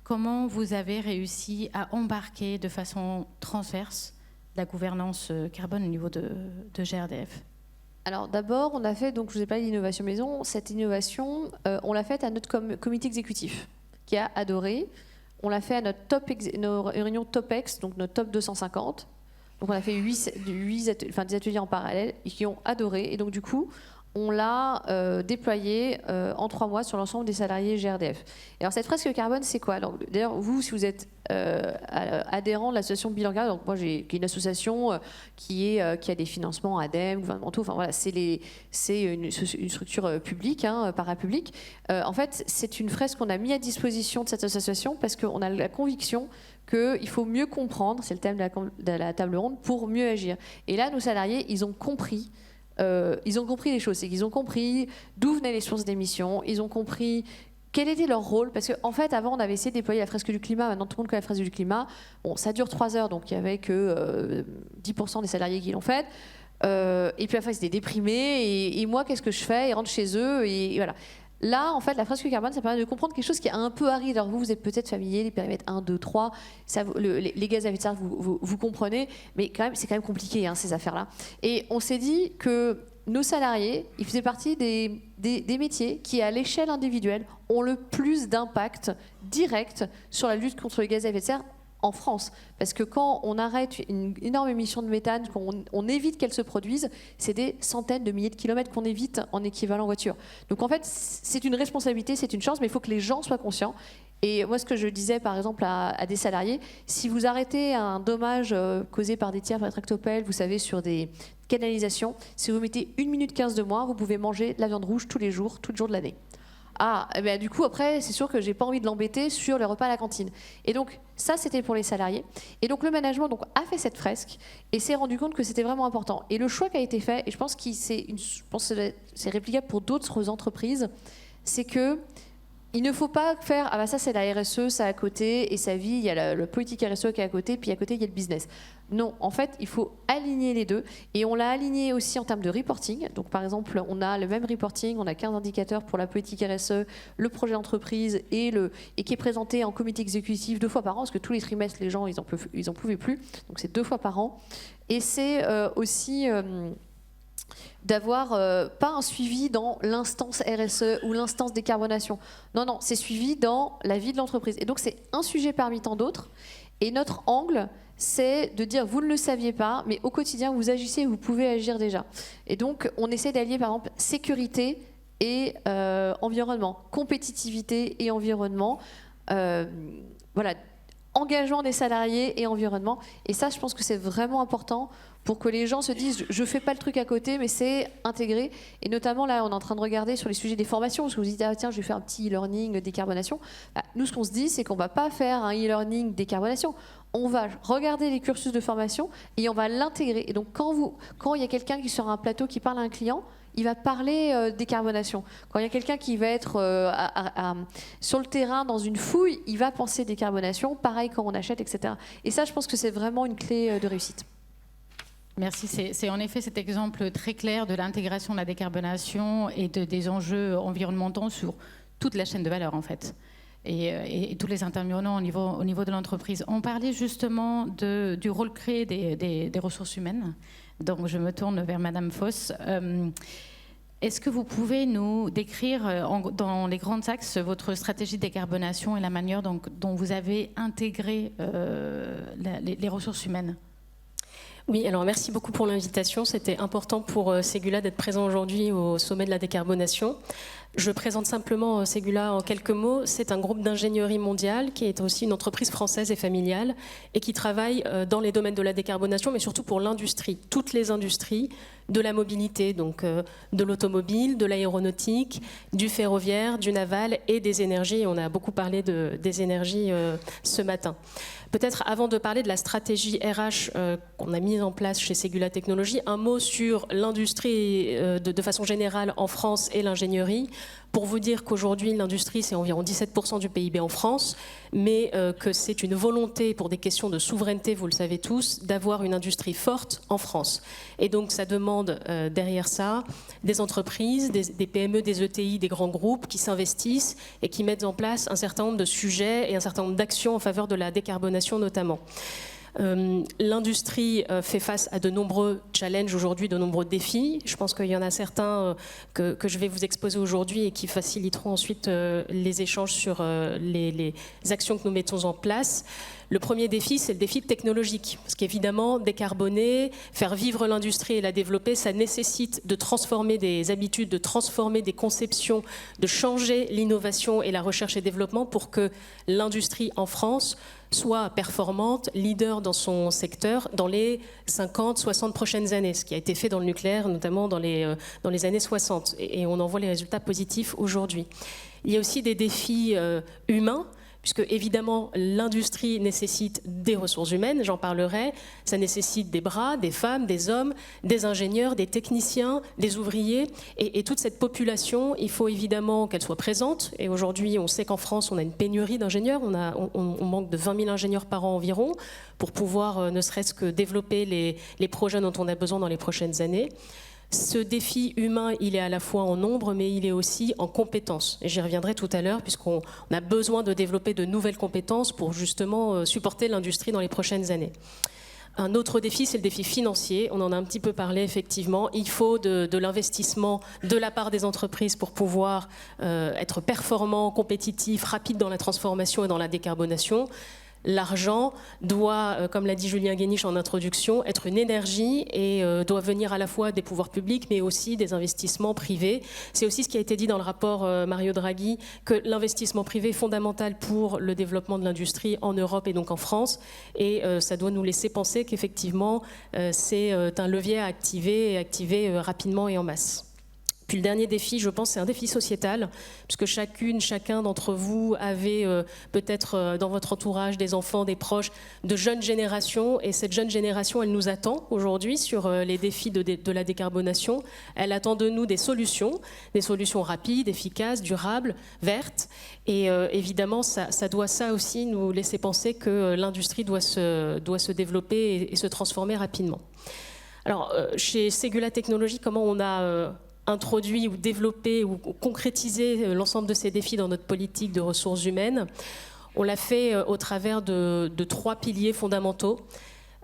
comment vous avez réussi à embarquer de façon transverse la gouvernance carbone au niveau de GRDF. Alors d'abord, on a fait, donc je vous ai parlé d'innovation maison, cette innovation, on l'a faite à notre comité exécutif, qui a adoré. On l'a fait à nos réunions TOPEX, donc notre top 250. Donc on a fait des ateliers en parallèle et qui ont adoré. Et donc du coup, on l'a déployé en 3 mois sur l'ensemble des salariés GRDF. Et alors cette fresque carbone, c'est quoi? D'ailleurs, vous, si vous êtes adhérent de l'association Bilan Carbone, donc moi qui est une association qui a des financements ADEME, gouvernementaux, enfin voilà, c'est une structure publique, parapublique. En fait, c'est une fresque qu'on a mis à disposition de cette association parce qu'on a la conviction qu'il faut mieux comprendre, c'est le thème de la table ronde, pour mieux agir. Et là, nos salariés, ils ont compris les choses, c'est qu'ils ont compris d'où venaient les sources d'émissions, ils ont compris quel était leur rôle, parce qu'en fait, avant, on avait essayé de déployer la fresque du climat, maintenant tout le monde connaît la fresque du climat. Bon, ça dure 3 heures, donc il n'y avait que 10% des salariés qui l'ont faite. Et puis après, ils étaient déprimés, et moi, qu'est-ce que je fais? Ils rentrent chez eux, et voilà. Là, en fait, la fresque carbone, ça permet de comprendre quelque chose qui est un peu aride. Alors vous êtes peut-être familier, les périmètres 1, 2, 3, les gaz à effet de serre, vous comprenez, mais quand même, c'est quand même compliqué, ces affaires-là. Et on s'est dit que nos salariés, ils faisaient partie des métiers qui, à l'échelle individuelle, ont le plus d'impact direct sur la lutte contre les gaz à effet de serre en France. Parce que quand on arrête une énorme émission de méthane, quand on évite qu'elle se produise, c'est des centaines de milliers de kilomètres qu'on évite en équivalent voiture. Donc en fait, c'est une responsabilité, c'est une chance, mais il faut que les gens soient conscients. Et moi, ce que je disais, par exemple, à des salariés, si vous arrêtez un dommage causé par des tiers, par des tractopelles, vous savez, sur des canalisations, si vous mettez 1 minute 15 de moins, vous pouvez manger de la viande rouge tous les jours de l'année. Ah, eh bien, du coup, après, c'est sûr que j'ai pas envie de l'embêter sur les repas à la cantine. Et donc, ça, c'était pour les salariés. Et donc, le management a fait cette fresque et s'est rendu compte que c'était vraiment important. Et le choix qui a été fait, et je pense que c'est réplicable pour d'autres entreprises, c'est que il ne faut pas faire « Ah bah ça c'est la RSE, ça à côté, et sa vie, il y a le politique RSE qui est à côté, puis à côté il y a le business ». Non, en fait, il faut aligner les deux. Et on l'a aligné aussi en termes de reporting. Donc par exemple, on a le même reporting, on a 15 indicateurs pour la politique RSE, le projet d'entreprise, et qui est présenté en comité exécutif 2 fois par an, parce que tous les trimestres, les gens, ils en pouvaient plus. Donc c'est 2 fois par an. Et c'est aussi... d'avoir pas un suivi dans l'instance RSE ou l'instance décarbonation. Non, c'est suivi dans la vie de l'entreprise. Et donc, c'est un sujet parmi tant d'autres. Et notre angle, c'est de dire, vous ne le saviez pas, mais au quotidien, vous agissez et vous pouvez agir déjà. Et donc, on essaie d'allier, par exemple, sécurité et environnement, compétitivité et environnement. Voilà, engagement des salariés et environnement. Et ça, je pense que c'est vraiment important pour que les gens se disent je fais pas le truc à côté, mais c'est intégré. Et notamment là, on est en train de regarder sur les sujets des formations, parce que vous dites ah tiens, je vais faire un petit e-learning décarbonation. Bah, nous, ce qu'on se dit, c'est qu'on va pas faire un e-learning décarbonation. On va regarder les cursus de formation et on va l'intégrer. Et donc quand il y a quelqu'un qui sur un plateau qui parle à un client, il va parler décarbonation. Quand il y a quelqu'un qui va être sur le terrain dans une fouille, il va penser décarbonation. Pareil quand on achète, etc. Et ça, je pense que c'est vraiment une clé de réussite. Merci. C'est en effet cet exemple très clair de l'intégration de la décarbonation et des enjeux environnementaux sur toute la chaîne de valeur, en fait. Et tous les intervenants au niveau de l'entreprise. On parlait justement du rôle clé des ressources humaines. Donc je me tourne vers Madame Foss. Est-ce que vous pouvez nous décrire dans les grands axes votre stratégie de décarbonation et la manière dont vous avez intégré les ressources humaines ? Oui, alors merci beaucoup pour l'invitation. C'était important pour Ségula d'être présent aujourd'hui au sommet de la décarbonation. Je présente simplement Ségula en quelques mots. C'est un groupe d'ingénierie mondiale qui est aussi une entreprise française et familiale et qui travaille dans les domaines de la décarbonation, mais surtout pour l'industrie, toutes les industries de la mobilité, donc de l'automobile, de l'aéronautique, du ferroviaire, du naval et des énergies. On a beaucoup parlé des énergies ce matin. Peut-être avant de parler de la stratégie RH qu'on a mise en place chez Ségula Technologies, un mot sur l'industrie de façon générale en France et l'ingénierie. Pour vous dire qu'aujourd'hui, l'industrie, c'est environ 17% du PIB en France, mais que c'est une volonté, pour des questions de souveraineté, vous le savez tous, d'avoir une industrie forte en France. Et donc, ça demande derrière ça des entreprises, des PME, des ETI, des grands groupes qui s'investissent et qui mettent en place un certain nombre de sujets et un certain nombre d'actions en faveur de la décarbonation notamment. L'industrie fait face à de nombreux challenges aujourd'hui, de nombreux défis. Je pense qu'il y en a certains que je vais vous exposer aujourd'hui et qui faciliteront ensuite les échanges sur les actions que nous mettons en place. Le premier défi, c'est le défi technologique. Parce qu'évidemment, décarboner, faire vivre l'industrie et la développer, ça nécessite de transformer des habitudes, de transformer des conceptions, de changer l'innovation et la recherche et développement pour que l'industrie en France soit performante, leader dans son secteur dans les 50, 60 prochaines années, ce qui a été fait dans le nucléaire, notamment dans les années 60. Et on en voit les résultats positifs aujourd'hui. Il y a aussi des défis humains, puisque évidemment l'industrie nécessite des ressources humaines, j'en parlerai, ça nécessite des bras, des femmes, des hommes, des ingénieurs, des techniciens, des ouvriers, et toute cette population, il faut évidemment qu'elle soit présente, et aujourd'hui on sait qu'en France on a une pénurie d'ingénieurs, on manque de 20 000 ingénieurs par an environ, pour pouvoir ne serait-ce que développer les projets dont on a besoin dans les prochaines années. Ce défi humain, il est à la fois en nombre, mais il est aussi en compétences. Et j'y reviendrai tout à l'heure, puisqu'on a besoin de développer de nouvelles compétences pour justement supporter l'industrie dans les prochaines années. Un autre défi, c'est le défi financier. On en a un petit peu parlé, effectivement. Il faut de l'investissement de la part des entreprises pour pouvoir être performants, compétitifs, rapides dans la transformation et dans la décarbonation. l'argent doit, comme l'a dit Julien Guéniche en introduction, être une énergie et doit venir à la fois des pouvoirs publics mais aussi des investissements privés. C'est aussi ce qui a été dit dans le rapport Mario Draghi, que l'investissement privé est fondamental pour le développement de l'industrie en Europe et donc en France. Et ça doit nous laisser penser qu'effectivement, c'est un levier à activer et activer rapidement et en masse. Puis le dernier défi, je pense, c'est un défi sociétal, puisque chacun d'entre vous avait peut-être dans votre entourage des enfants, des proches, de jeunes générations, et cette jeune génération, elle nous attend aujourd'hui sur les défis de la décarbonation. Elle attend de nous des solutions rapides, efficaces, durables, vertes, et évidemment, ça doit aussi nous laisser penser que l'industrie doit se développer et se transformer rapidement. Alors, chez Ségula Technologies, comment on a introduit ou développé ou concrétisé l'ensemble de ces défis dans notre politique de ressources humaines? On l'a fait au travers de 3 piliers fondamentaux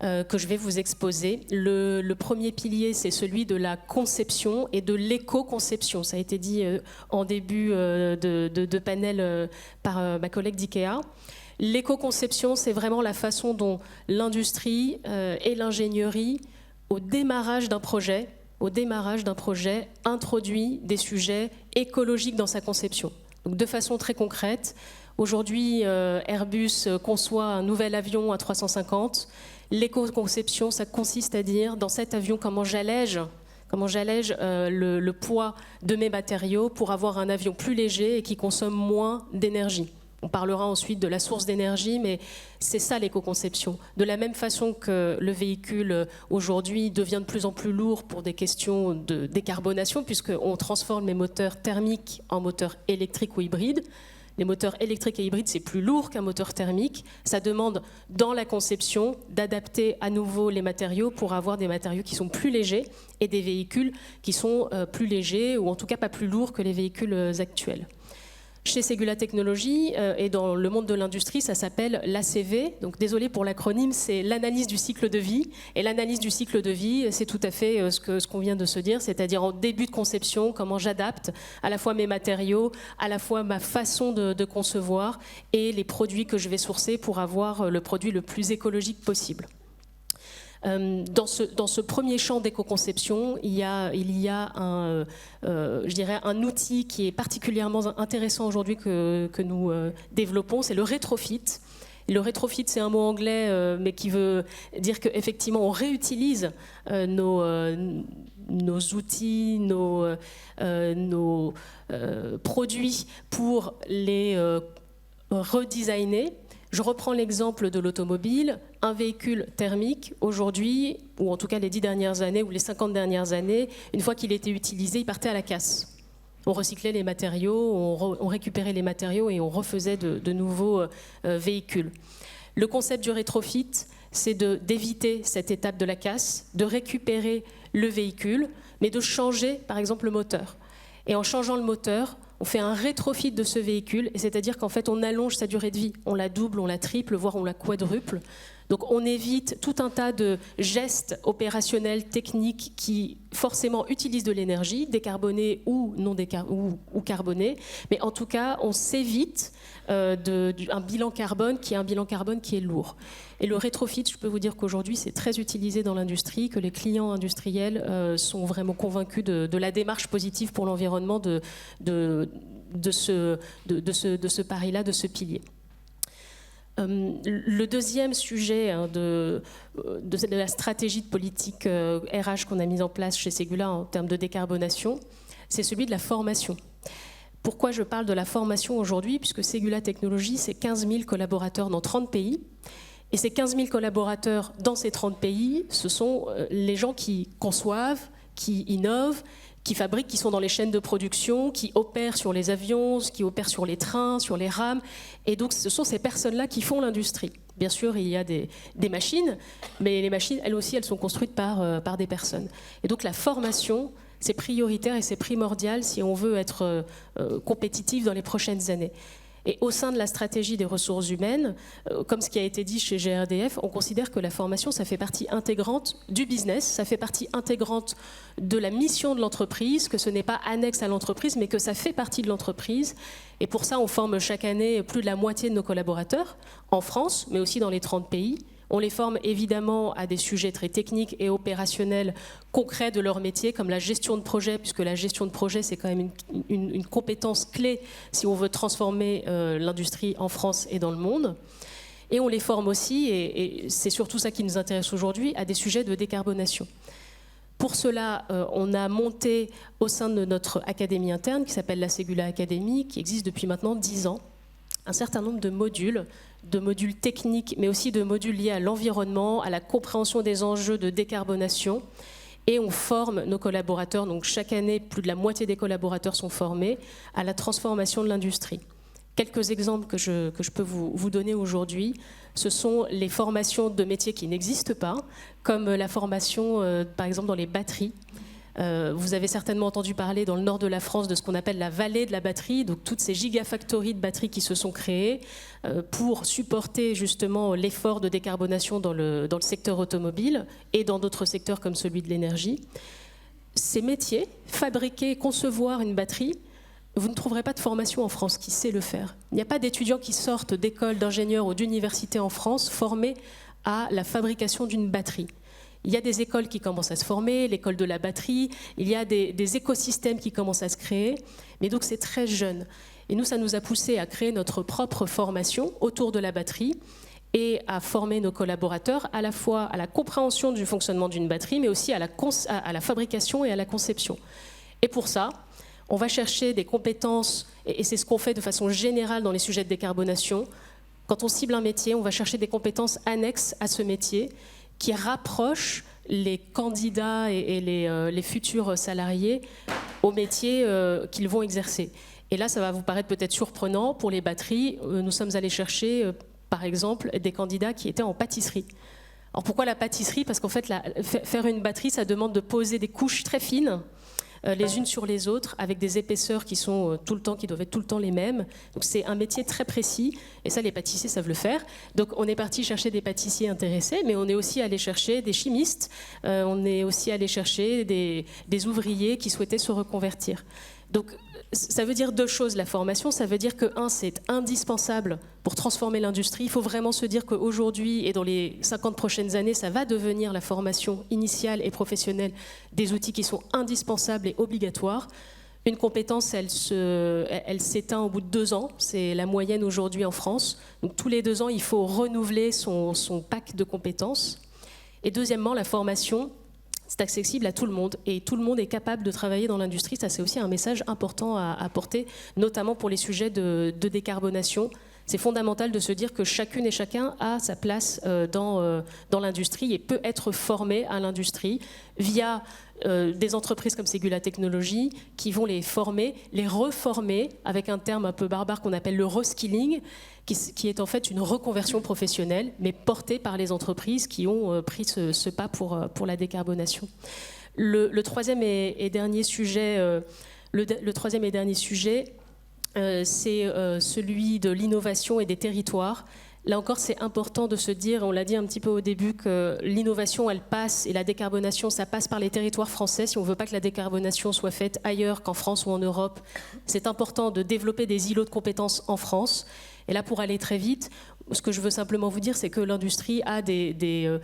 que je vais vous exposer. Le premier pilier, c'est celui de la conception et de l'éco-conception. Ça a été dit en début de panel par ma collègue d'IKEA. L'éco-conception, c'est vraiment la façon dont l'industrie et l'ingénierie, au démarrage d'un projet, introduit des sujets écologiques dans sa conception. Donc de façon très concrète, aujourd'hui, Airbus conçoit un nouvel avion A350. L'éco-conception, ça consiste à dire, dans cet avion, comment j'allège le poids de mes matériaux pour avoir un avion plus léger et qui consomme moins d'énergie. On parlera ensuite de la source d'énergie, mais c'est ça l'éco-conception. De la même façon que le véhicule aujourd'hui devient de plus en plus lourd pour des questions de décarbonation, puisqu'on transforme les moteurs thermiques en moteurs électriques ou hybrides. Les moteurs électriques et hybrides, c'est plus lourd qu'un moteur thermique. Ça demande, dans la conception, d'adapter à nouveau les matériaux pour avoir des matériaux qui sont plus légers et des véhicules qui sont plus légers, ou en tout cas pas plus lourds que les véhicules actuels. Chez Ségula Technologies et dans le monde de l'industrie, ça s'appelle l'ACV. Donc désolé pour l'acronyme, c'est l'analyse du cycle de vie. Et l'analyse du cycle de vie, c'est tout à fait ce qu'on vient de se dire, c'est-à-dire en début de conception, comment j'adapte à la fois mes matériaux, à la fois ma façon de concevoir et les produits que je vais sourcer pour avoir le produit le plus écologique possible. Dans ce premier champ d'éco-conception, il y a un outil qui est particulièrement intéressant aujourd'hui que nous développons, c'est le rétrofit. Le rétrofit, c'est un mot anglais, mais qui veut dire qu'effectivement, on réutilise nos outils, nos produits pour les redesigner. Je reprends l'exemple de l'automobile. Un véhicule thermique, aujourd'hui, ou en tout cas les 10 dernières années, ou les 50 dernières années, une fois qu'il était utilisé, il partait à la casse. On recyclait les matériaux, on récupérait les matériaux et on refaisait de nouveaux véhicules. Le concept du rétrofit, c'est d'éviter cette étape de la casse, de récupérer le véhicule, mais de changer, par exemple, le moteur. Et en changeant le moteur, on fait un rétrofit de ce véhicule, et c'est-à-dire qu'en fait, on allonge sa durée de vie. On la double, on la triple, voire on la quadruple. Donc on évite tout un tas de gestes opérationnels, techniques, qui forcément utilisent de l'énergie, décarbonée ou non ou carbonée. Mais en tout cas, on s'évite un bilan carbone qui est lourd. Et le rétrofit, je peux vous dire qu'aujourd'hui, c'est très utilisé dans l'industrie, que les clients industriels sont vraiment convaincus de la démarche positive pour l'environnement de ce pari-là, de ce pilier. Le deuxième sujet de la stratégie de politique RH qu'on a mise en place chez Ségula en termes de décarbonation, c'est celui de la formation. Pourquoi je parle de la formation aujourd'hui? Puisque Ségula Technologies, c'est 15 000 collaborateurs dans 30 pays. Et ces 15 000 collaborateurs dans ces 30 pays, ce sont les gens qui conçoivent, qui innovent, qui fabriquent, qui sont dans les chaînes de production, qui opèrent sur les avions, qui opèrent sur les trains, sur les rames. Et donc, ce sont ces personnes-là qui font l'industrie. Bien sûr, il y a des machines, mais les machines, elles aussi, elles sont construites par des personnes. Et donc, la formation, c'est prioritaire et c'est primordial si on veut être compétitif dans les prochaines années. Et au sein de la stratégie des ressources humaines, comme ce qui a été dit chez GRDF, on considère que la formation, ça fait partie intégrante du business, ça fait partie intégrante de la mission de l'entreprise, que ce n'est pas annexe à l'entreprise, mais que ça fait partie de l'entreprise. Et pour ça, on forme chaque année plus de la moitié de nos collaborateurs, en France, mais aussi dans les 30 pays. On les forme évidemment à des sujets très techniques et opérationnels concrets de leur métier, comme la gestion de projet, puisque la gestion de projet, c'est quand même une compétence clé si on veut transformer l'industrie en France et dans le monde. Et on les forme aussi, et c'est surtout ça qui nous intéresse aujourd'hui, à des sujets de décarbonation. Pour cela, on a monté au sein de notre académie interne, qui s'appelle la Ségula Academy, qui existe depuis maintenant 10 ans, un certain nombre de modules techniques, mais aussi de modules liés à l'environnement, à la compréhension des enjeux de décarbonation. Et on forme nos collaborateurs, donc chaque année, plus de la moitié des collaborateurs sont formés à la transformation de l'industrie. Quelques exemples que je peux vous donner aujourd'hui, ce sont les formations de métiers qui n'existent pas, comme la formation, par exemple, dans les batteries. Vous avez certainement entendu parler dans le nord de la France de ce qu'on appelle la vallée de la batterie, donc toutes ces gigafactories de batteries qui se sont créées pour supporter justement l'effort de décarbonation dans le secteur automobile et dans d'autres secteurs comme celui de l'énergie. Ces métiers, fabriquer, concevoir une batterie, vous ne trouverez pas de formation en France qui sait le faire. Il n'y a pas d'étudiants qui sortent d'écoles d'ingénieurs ou d'universités en France formés à la fabrication d'une batterie. Il y a des écoles qui commencent à se former, l'école de la batterie, il y a des écosystèmes qui commencent à se créer, mais donc c'est très jeune. Et nous, ça nous a poussé à créer notre propre formation autour de la batterie et à former nos collaborateurs à la fois à la compréhension du fonctionnement d'une batterie, mais aussi à la fabrication et à la conception. Et pour ça, on va chercher des compétences, et c'est ce qu'on fait de façon générale dans les sujets de décarbonation. Quand on cible un métier, on va chercher des compétences annexes à ce métier qui rapprochent les candidats et les futurs salariés au métier qu'ils vont exercer. Et là, ça va vous paraître peut-être surprenant. Pour les batteries, nous sommes allés chercher, par exemple, des candidats qui étaient en pâtisserie. Alors pourquoi la pâtisserie ? Parce qu'en fait, faire une batterie, ça demande de poser des couches très fines, les unes sur les autres, avec des épaisseurs qui doivent être tout le temps les mêmes. Donc c'est un métier très précis, et ça les pâtissiers savent le faire. Donc on est parti chercher des pâtissiers intéressés, mais on est aussi allé chercher des chimistes, on est aussi allé chercher des ouvriers qui souhaitaient se reconvertir. Donc ça veut dire deux choses, la formation. Ça veut dire que, c'est indispensable pour transformer l'industrie. Il faut vraiment se dire qu'aujourd'hui et dans les 50 prochaines années, ça va devenir la formation initiale et professionnelle des outils qui sont indispensables et obligatoires. Une compétence, elle s'éteint au bout de 2 ans. C'est la moyenne aujourd'hui en France. Donc tous les 2 ans, il faut renouveler son pack de compétences. Et deuxièmement, la formation, c'est accessible à tout le monde et tout le monde est capable de travailler dans l'industrie. Ça, c'est aussi un message important à apporter, notamment pour les sujets de décarbonation. C'est fondamental de se dire que chacune et chacun a sa place dans l'industrie et peut être formé à l'industrie via des entreprises comme Ségula Technologies qui vont les former, les reformer avec un terme un peu barbare qu'on appelle le reskilling, qui est en fait une reconversion professionnelle, mais portée par les entreprises qui ont pris ce pas pour la décarbonation. Le troisième et dernier sujet, c'est celui de l'innovation et des territoires. Là encore, c'est important de se dire, on l'a dit un petit peu au début, que l'innovation, elle passe, et la décarbonation, ça passe par les territoires français. Si on ne veut pas que la décarbonation soit faite ailleurs qu'en France ou en Europe, c'est important de développer des îlots de compétences en France. Et là, pour aller très vite, ce que je veux simplement vous dire, c'est que l'industrie a des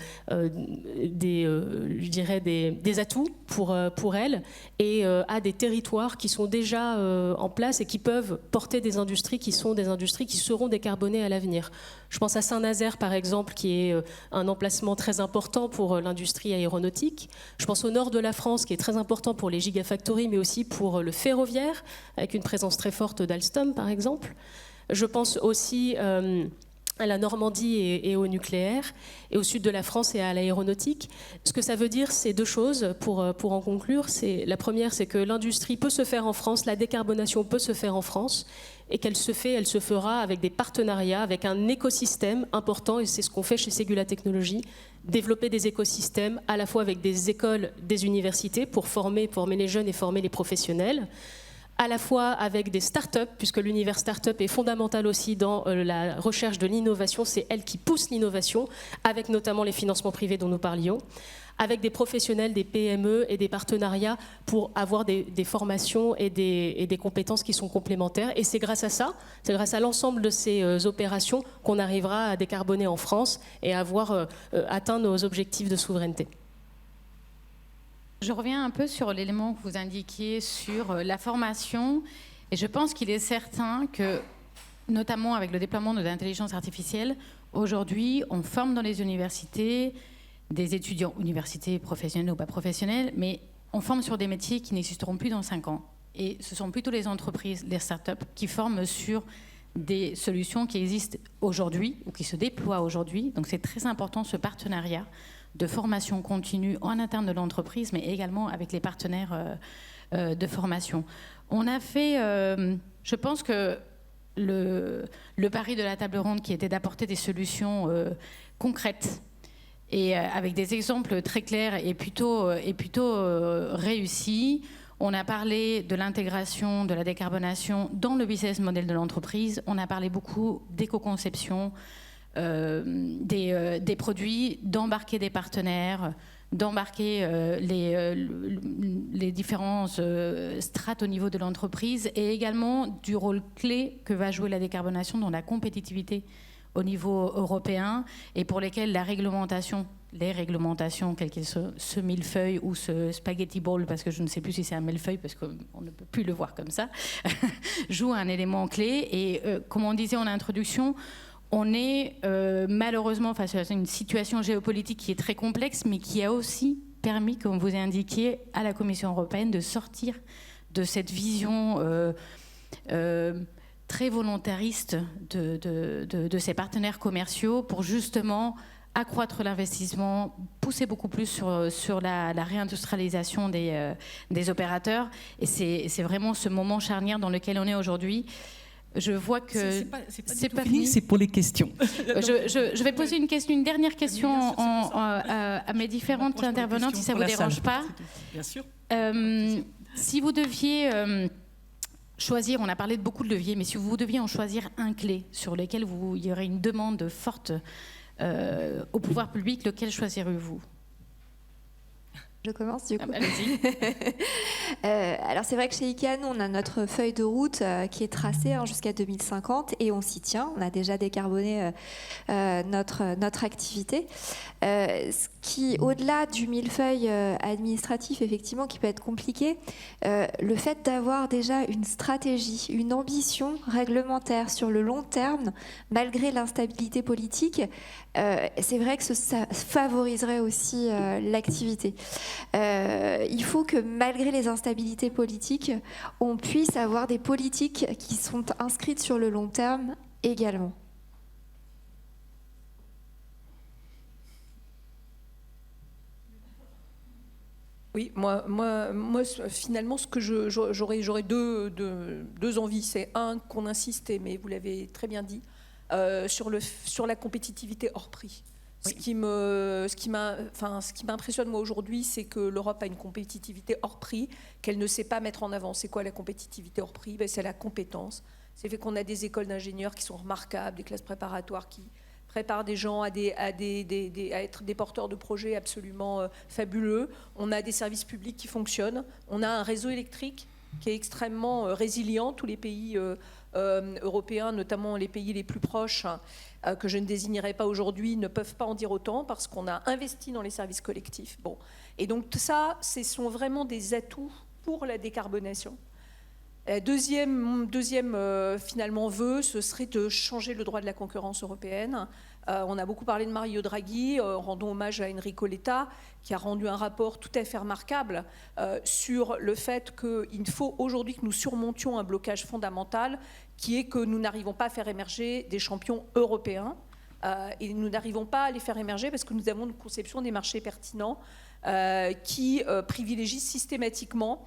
atouts pour elle et a des territoires qui sont déjà en place et qui peuvent porter des industries qui seront décarbonées à l'avenir. Je pense à Saint-Nazaire, par exemple, qui est un emplacement très important pour l'industrie aéronautique. Je pense au nord de la France, qui est très important pour les gigafactories, mais aussi pour le ferroviaire, avec une présence très forte d'Alstom, par exemple. Je pense aussi à la Normandie et au nucléaire, et au sud de la France et à l'aéronautique. Ce que ça veut dire, c'est 2 choses pour en conclure. La première, c'est que l'industrie peut se faire en France, la décarbonation peut se faire en France, et elle se fera avec des partenariats, avec un écosystème important, et c'est ce qu'on fait chez Ségula Technologies, développer des écosystèmes à la fois avec des écoles, des universités, pour former les jeunes et former les professionnels, à la fois avec des start-up, puisque l'univers start-up est fondamental aussi dans la recherche de l'innovation, c'est elle qui pousse l'innovation, avec notamment les financements privés dont nous parlions, avec des professionnels, des PME et des partenariats pour avoir des formations et des compétences qui sont complémentaires. Et c'est grâce à ça, c'est grâce à l'ensemble de ces opérations qu'on arrivera à décarboner en France et à avoir atteint nos objectifs de souveraineté. Je reviens un peu sur l'élément que vous indiquiez sur la formation. Et je pense qu'il est certain que, notamment avec le déploiement de l'intelligence artificielle, aujourd'hui, on forme dans les universités des étudiants, universités professionnelles ou pas professionnelles, mais on forme sur des métiers qui n'existeront plus dans 5 ans. Et ce sont plutôt les entreprises, les startups, qui forment sur des solutions qui existent aujourd'hui ou qui se déploient aujourd'hui. Donc c'est très important ce partenariat de formation continue en interne de l'entreprise, mais également avec les partenaires de formation. On a fait, je pense que le pari de la table ronde qui était d'apporter des solutions concrètes et avec des exemples très clairs et plutôt réussis. On a parlé de l'intégration, de la décarbonation dans le business model de l'entreprise. On a parlé beaucoup d'éco-conception, des produits, d'embarquer des partenaires, d'embarquer les différents strates au niveau de l'entreprise et également du rôle clé que va jouer la décarbonation dans la compétitivité au niveau européen et pour lesquels les réglementations, quelles qu'elles soient, ce millefeuille ou ce spaghetti ball, parce que je ne sais plus si c'est un millefeuille, parce qu'on ne peut plus le voir comme ça, jouent un élément clé. Et comme on disait en introduction, on est malheureusement face à une situation géopolitique qui est très complexe, mais qui a aussi permis, comme vous indiquiez, à la Commission européenne de sortir de cette vision très volontariste de ses partenaires commerciaux pour justement accroître l'investissement, pousser beaucoup plus sur la réindustrialisation des opérateurs. Et c'est vraiment ce moment charnière dans lequel on est aujourd'hui. Je vois que c'est pas fini, c'est pour les questions. Je vais poser une dernière question à mes différentes intervenantes, si ça ne vous dérange pas. Bien sûr. Si vous deviez choisir, on a parlé de beaucoup de leviers, mais si vous deviez en choisir un clé sur lequel il y aurait une demande forte au pouvoir public, lequel choisirez-vous ? Je commence du coup. Allez-y. Alors c'est vrai que chez IKEA, nous, on a notre feuille de route qui est tracée jusqu'à 2050 et on s'y tient. On a déjà décarboné notre activité. Ce qui, au-delà du millefeuille administratif, effectivement, qui peut être compliqué, le fait d'avoir déjà une stratégie, une ambition réglementaire sur le long terme, malgré l'instabilité politique, c'est vrai que ça favoriserait aussi l'activité. Il faut que malgré les instabilités politiques, on puisse avoir des politiques qui sont inscrites sur le long terme également. Oui, moi, finalement, ce que j'aurais deux envies. C'est un, qu'on insiste, mais vous l'avez très bien dit, sur la compétitivité hors prix. Oui. Ce qui m'impressionne moi aujourd'hui, c'est que l'Europe a une compétitivité hors prix qu'elle ne sait pas mettre en avant. C'est quoi la compétitivité hors prix ? C'est la compétence. C'est fait qu'on a des écoles d'ingénieurs qui sont remarquables, des classes préparatoires qui préparent des gens à être des porteurs de projets absolument fabuleux. On a des services publics qui fonctionnent. On a un réseau électrique qui est extrêmement résilient. Tous les pays européens, notamment les pays les plus proches, que je ne désignerai pas aujourd'hui, ne peuvent pas en dire autant parce qu'on a investi dans les services collectifs. Bon. Et donc ça, ce sont vraiment des atouts pour la décarbonation. Deuxième finalement vœu, ce serait de changer le droit de la concurrence européenne. On a beaucoup parlé de Mario Draghi, rendons hommage à Enrico Letta, qui a rendu un rapport tout à fait remarquable sur le fait qu'il faut aujourd'hui que nous surmontions un blocage fondamental, qui est que nous n'arrivons pas à faire émerger des champions européens. Et nous n'arrivons pas à les faire émerger parce que nous avons une conception des marchés pertinents qui privilégie systématiquement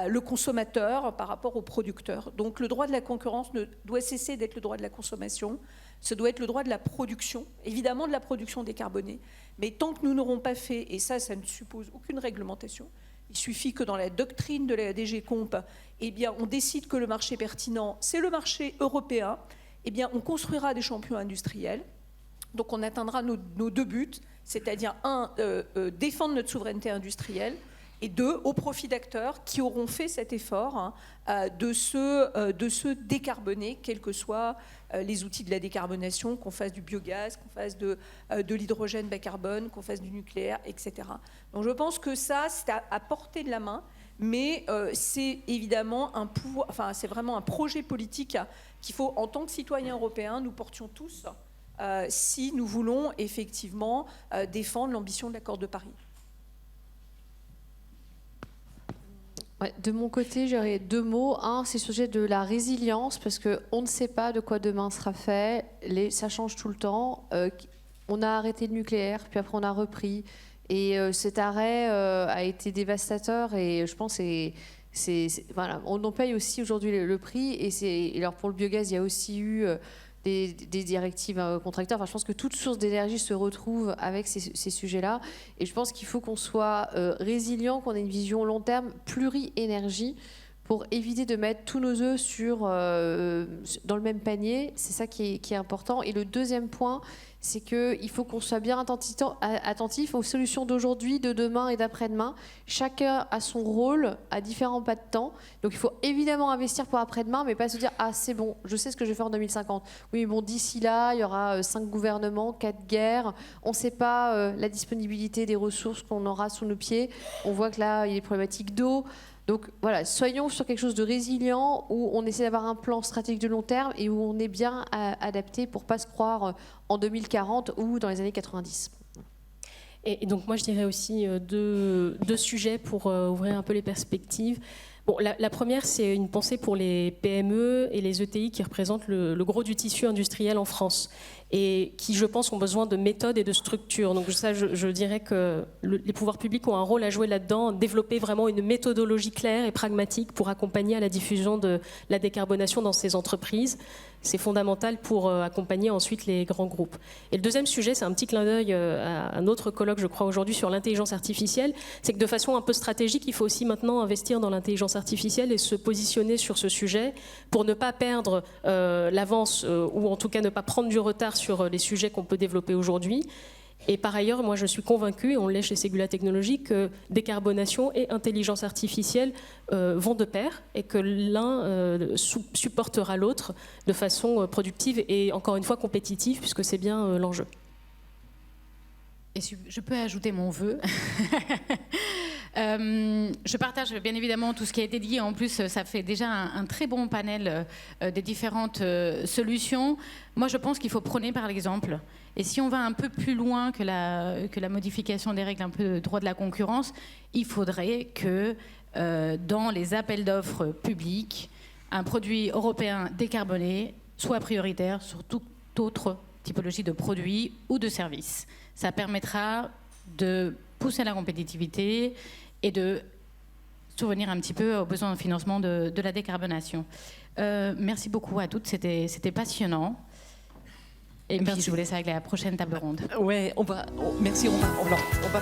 le consommateur par rapport au producteur. Donc le droit de la concurrence ne doit cesser d'être le droit de la consommation, ce doit être le droit de la production, évidemment de la production décarbonée. Mais tant que nous n'aurons pas fait, et ça ne suppose aucune réglementation, Il suffit que dans la doctrine de la DG Comp, eh bien, on décide que le marché pertinent, c'est le marché européen. Eh bien, on construira des champions industriels. Donc, on atteindra nos deux buts, c'est-à-dire, un, défendre notre souveraineté industrielle, et deux, au profit d'acteurs qui auront fait cet effort de se décarboner, quels que soient les outils de la décarbonation, qu'on fasse du biogaz, qu'on fasse de l'hydrogène bas carbone, qu'on fasse du nucléaire, etc. Donc je pense que ça, c'est à portée de la main, mais c'est évidemment c'est vraiment un projet politique qu'il faut, en tant que citoyens européens, nous portions tous si nous voulons effectivement défendre l'ambition de l'accord de Paris. Ouais, de mon côté, j'aurais deux mots. Un, c'est le sujet de la résilience, parce qu'on ne sait pas de quoi demain sera fait. Ça change tout le temps. On a arrêté le nucléaire, puis après on a repris. Et cet arrêt a été dévastateur. Et je pense que voilà, on en paye aussi aujourd'hui le prix. Et alors pour le biogaz, il y a aussi eu des directives contracteurs. Enfin, je pense que toute source d'énergie se retrouve avec ces sujets-là. Et je pense qu'il faut qu'on soit résilient, qu'on ait une vision long terme, pluri-énergie, pour éviter de mettre tous nos œufs dans le même panier. C'est ça qui est important. Et le deuxième point, c'est qu'il faut qu'on soit bien attentif aux solutions d'aujourd'hui, de demain et d'après-demain. Chacun a son rôle à différents pas de temps. Donc il faut évidemment investir pour après-demain, mais pas se dire « Ah, c'est bon, je sais ce que je vais faire en 2050 ». Oui, mais bon, d'ici là, il y aura 5 gouvernements, 4 guerres. On ne sait pas la disponibilité des ressources qu'on aura sous nos pieds. On voit que là, il y a des problématiques d'eau. Donc voilà, soyons sur quelque chose de résilient, où on essaie d'avoir un plan stratégique de long terme et où on est bien adapté pour ne pas se croire en 2040 ou dans les années 90. Et donc moi je dirais aussi deux sujets pour ouvrir un peu les perspectives. Bon, la première, c'est une pensée pour les PME et les ETI qui représentent le gros du tissu industriel en France et qui, je pense, ont besoin de méthodes et de structures. Donc ça, je dirais que les pouvoirs publics ont un rôle à jouer là-dedans, développer vraiment une méthodologie claire et pragmatique pour accompagner à la diffusion de la décarbonation dans ces entreprises. C'est fondamental pour accompagner ensuite les grands groupes. Et le deuxième sujet, c'est un petit clin d'œil à un autre colloque, je crois, aujourd'hui sur l'intelligence artificielle. C'est que de façon un peu stratégique, il faut aussi maintenant investir dans l'intelligence artificielle et se positionner sur ce sujet pour ne pas perdre l'avance ou en tout cas ne pas prendre du retard sur les sujets qu'on peut développer aujourd'hui. Et par ailleurs, moi je suis convaincue, et on l'est chez Ségula Technologies, que décarbonation et intelligence artificielle vont de pair et que l'un supportera l'autre de façon productive et encore une fois compétitive, puisque c'est bien l'enjeu. Et je peux ajouter mon vœu. Je partage bien évidemment tout ce qui a été dit. En plus, ça fait déjà un très bon panel des différentes solutions. Moi, je pense qu'il faut prôner par l'exemple. Et si on va un peu plus loin que la modification des règles un peu de droit de la concurrence, il faudrait que dans les appels d'offres publics, un produit européen décarboné soit prioritaire sur toute autre typologie de produits ou de services. Ça permettra de pousser la compétitivité et de souvenir un petit peu aux besoins de financement de la décarbonation. Merci beaucoup à toutes, c'était passionnant. Et puis je vous laisse avec la prochaine table ronde. Ouais, merci, on va